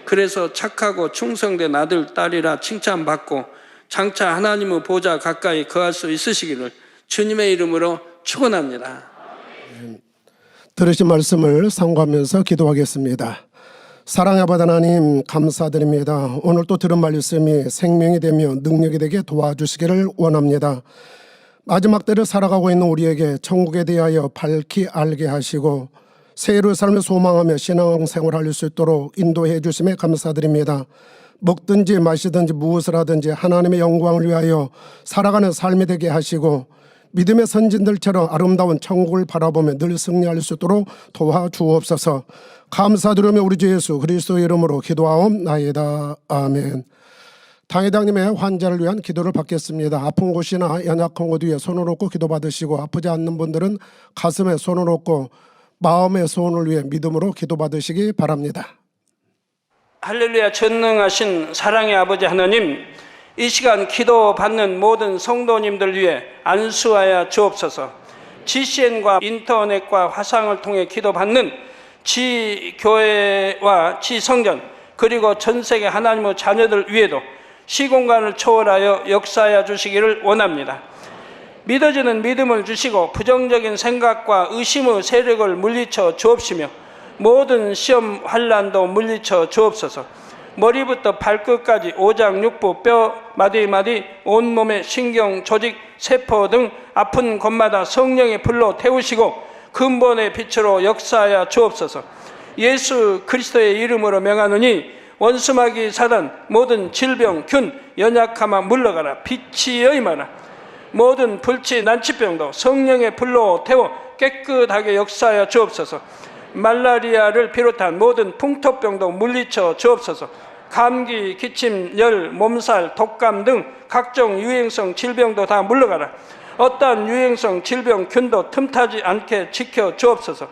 그래서 착하고 충성된 아들, 딸이라 칭찬받고 장차 하나님의 보좌 가까이 거할 수 있으시기를 주님의 이름으로 축원합니다. 들으신 말씀을 상고하면서 기도하겠습니다. 사랑의 아버지 하나님 감사드립니다. 오늘 또 들은 말씀이 생명이 되며 능력이 되게 도와주시기를 원합니다. 마지막 때를 살아가고 있는 우리에게 천국에 대하여 밝히 알게 하시고 새로운 삶을 소망하며 신앙생활을 할 수 있도록 인도해 주심에 감사드립니다. 먹든지 마시든지 무엇을 하든지 하나님의 영광을 위하여 살아가는 삶이 되게 하시고 믿음의 선진들처럼 아름다운 천국을 바라보며 늘 승리할 수 있도록 도와주옵소서. 감사드리며 우리 주 예수 그리스도의 이름으로 기도하옵나이다. 아멘. 당회장님의 환자를 위한 기도를 받겠습니다. 아픈 곳이나 연약한 곳 위에 손을 얹고 기도받으시고, 아프지 않는 분들은 가슴에 손을 얹고 마음의 소원을 위해 믿음으로 기도받으시기 바랍니다. 할렐루야. 전능하신 사랑의 아버지 하나님, 이 시간 기도받는 모든 성도님들 위해 안수하여 주옵소서. GCN과 인터넷과 화상을 통해 기도받는 지교회와 지성전, 그리고 전세계 하나님의 자녀들 위에도 시공간을 초월하여 역사하여 주시기를 원합니다. 믿어지는 믿음을 주시고 부정적인 생각과 의심의 세력을 물리쳐 주옵시며, 모든 시험 환난도 물리쳐 주옵소서. 머리부터 발끝까지 오장육부, 뼈, 마디마디, 온몸의 신경, 조직, 세포 등 아픈 곳마다 성령의 불로 태우시고 근본의 빛으로 역사하여 주옵소서. 예수 그리스도의 이름으로 명하노니 원수마귀 사단, 모든 질병, 균, 연약함아 물러가라. 빛이 여임하라. 모든 불치, 난치병도 성령의 불로 태워 깨끗하게 역사하여 주옵소서. 말라리아를 비롯한 모든 풍토병도 물리쳐 주옵소서. 감기, 기침, 열, 몸살, 독감 등 각종 유행성 질병도 다 물러가라. 어떠한 유행성 질병, 균도 틈타지 않게 지켜 주옵소서.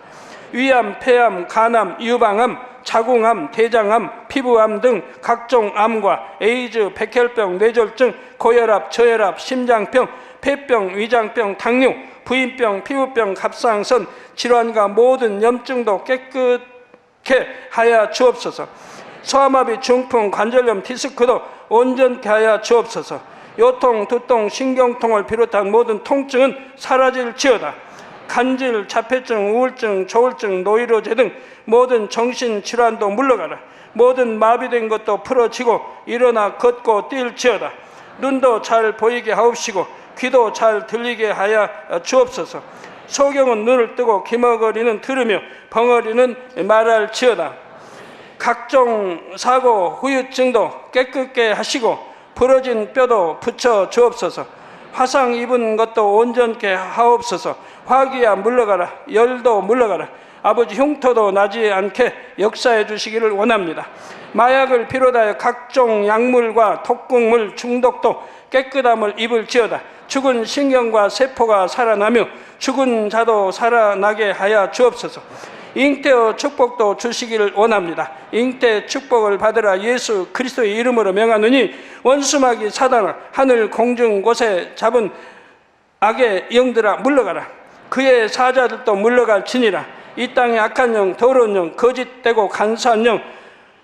위암, 폐암, 간암, 유방암, 자궁암, 대장암, 피부암 등 각종 암과 에이즈, 백혈병, 뇌졸중, 고혈압, 저혈압, 심장병, 폐병, 위장병, 당뇨, 부인병, 피부병, 갑상선 질환과 모든 염증도 깨끗게 하여 주옵소서. 소아마비, 중풍, 관절염, 디스크도 온전케 하여 주옵소서. 요통, 두통, 신경통을 비롯한 모든 통증은 사라질지어다. 간질, 자폐증, 우울증, 조울증, 노이로제 등 모든 정신질환도 물러가라. 모든 마비된 것도 풀어지고 일어나 걷고 뛸지어다. 눈도 잘 보이게 하옵시고 귀도 잘 들리게 하여 주옵소서. 소경은 눈을 뜨고 기머거리는 들으며 벙어리는 말할지어다. 각종 사고, 후유증도 깨끗게 하시고 부러진 뼈도 붙여 주옵소서. 화상 입은 것도 온전케 하옵소서. 화기야 물러가라. 열도 물러가라. 아버지, 흉터도 나지 않게 역사해 주시기를 원합니다. 마약을 비롯하여 각종 약물과 독극물 중독도 깨끗함을 입을지어다. 죽은 신경과 세포가 살아나며 죽은 자도 살아나게 하여 주옵소서. 잉태의 축복도 주시기를 원합니다. 잉태 축복을 받으라. 예수 그리스도의 이름으로 명하노니 원수마귀 사단아, 하늘 공중 곳에 잡은 악의 영들아 물러가라. 그의 사자들도 물러갈지니라. 이 땅의 악한 영, 더러운 영, 거짓되고 간사한 영,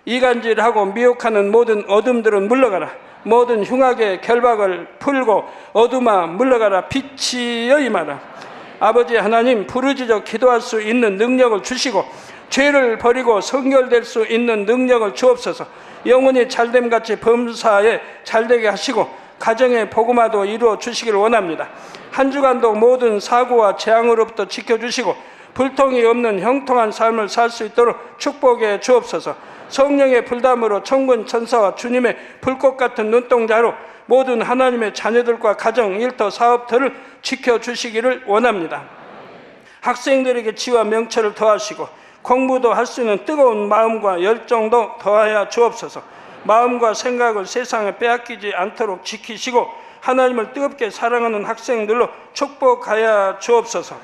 이간질하고 미혹하는 모든 어둠들은 물러가라. 모든 흉악의 결박을 풀고 어둠아 물러가라. 빛이 여임하라. 아버지 하나님, 부르짖어 기도할 수 있는 능력을 주시고 죄를 버리고 성결될 수 있는 능력을 주옵소서. 영혼이 잘됨같이 범사에 잘되게 하시고 가정의 복음화도 이루어 주시기를 원합니다. 한 주간도 모든 사고와 재앙으로부터 지켜주시고 불통이 없는 형통한 삶을 살 수 있도록 축복해 주옵소서. 성령의 불담으로 천군 천사와 주님의 불꽃 같은 눈동자로 모든 하나님의 자녀들과 가정, 일터, 사업터를 지켜주시기를 원합니다. 학생들에게 지와 명철을 더하시고 공부도 할 수 있는 뜨거운 마음과 열정도 더하여 주옵소서. 마음과 생각을 세상에 빼앗기지 않도록 지키시고 하나님을 뜨겁게 사랑하는 학생들로 축복하여 주옵소서.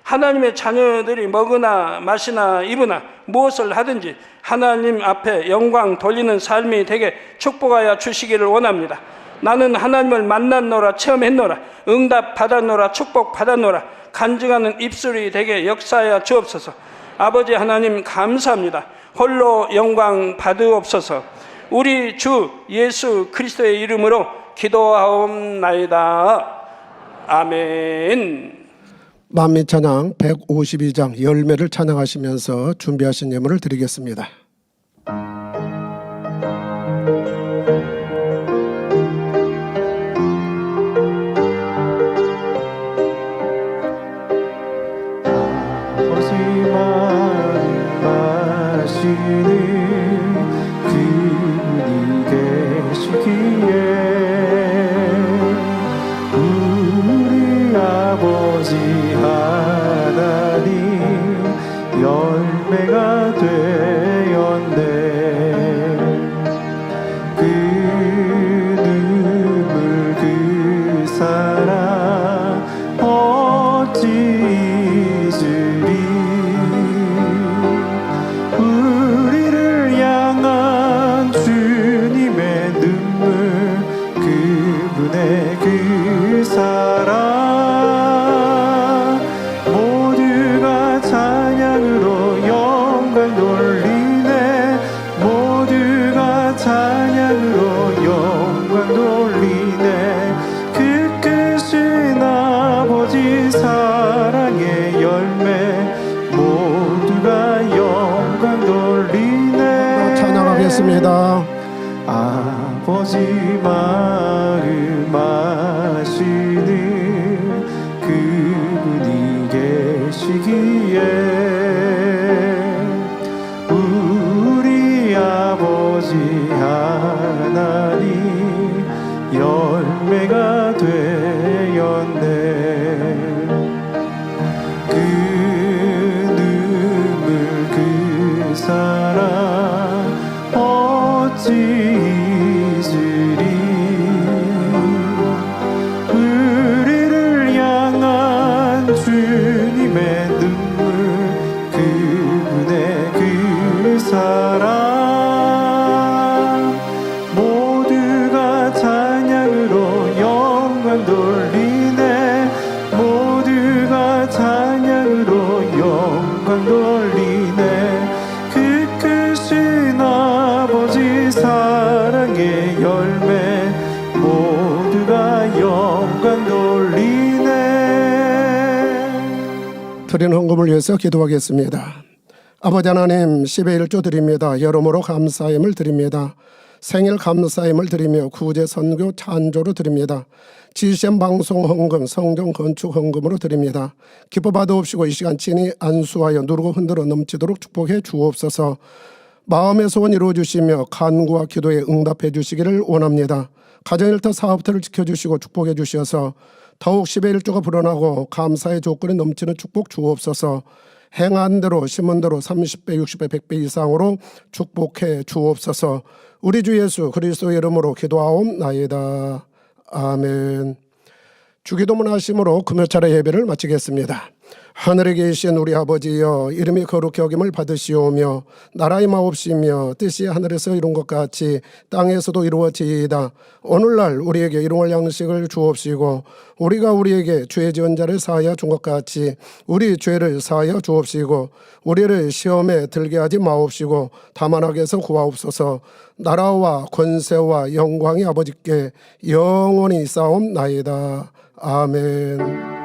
하나님의 자녀들이 먹으나 마시나 입으나 무엇을 하든지 하나님 앞에 영광 돌리는 삶이 되게 축복하여 주시기를 원합니다. 나는 하나님을 만났노라, 체험했노라, 응답 받았노라, 축복 받았노라, 간증하는 입술이 되게 역사하여 주옵소서. 아버지 하나님 감사합니다. 홀로 영광 받으옵소서. 우리 주 예수 그리스도의 이름으로 기도하옵나이다. 아멘. 만미 찬양 152장 열매를 찬양하시면서 준비하신 예물을 드리겠습니다. 아버지 하나님, 열매가 그 사랑 모두가 찬양으로 영광 돌리네 모두가 찬양으로 영광 돌리네 그 크신 아버지 사랑의 열매 모두가 영광 돌리네 찬양하겠습니다. 아버지 마음 아시는 그분이 계시기에 우리 아버지 하나님 열매가 되었네 그 눈물 그 사랑 어찌 잊으리 우리를 향한 주님의 눈물 그분의 그 사랑 모두가 찬양으로 영광 돌리네 모두가 찬양으로 영광 돌리네 그 크신 아버지 사랑의 열매 모두가 영광 돌리네 드린 헌금을 위해서 기도하겠습니다. 아버지 하나님 10의 1조 드립니다. 여러모로 감사임을 드립니다. 생일 감사임을 드리며 구제 선교 찬조로 드립니다. GCN 방송 헌금, 성전 건축 헌금으로 드립니다. 기뻐 받아옵시고 이 시간 친히 안수하여 누르고 흔들어 넘치도록 축복해 주옵소서. 마음의 소원 이루어 주시며 간구와 기도에 응답해 주시기를 원합니다. 가정일터 사업터를 지켜주시고 축복해 주셔서 더욱 10의 1조가 불어나고 감사의 조건이 넘치는 축복 주옵소서. 행한 대로 심은 대로 30배, 60배, 100배 이상으로 축복해 주옵소서. 우리 주 예수 그리스도의 이름으로 기도하옵나이다. 아멘. 주기도문 하심으로 금요차례 예배를 마치겠습니다. 하늘에 계신 우리 아버지여 이름이 거룩히 여김을 받으시오며 나라의 마옵시며 뜻이 하늘에서 이룬 것 같이 땅에서도 이루어지이다. 오늘날 우리에게 일용할 양식을 주옵시고 우리가 우리에게 죄 지은 자를 사하여 준 것 같이 우리 죄를 사하여 주옵시고 우리를 시험에 들게 하지 마옵시고 다만 악에서 구하옵소서. 나라와 권세와 영광이 아버지께 영원히 있사옵나이다. 아멘.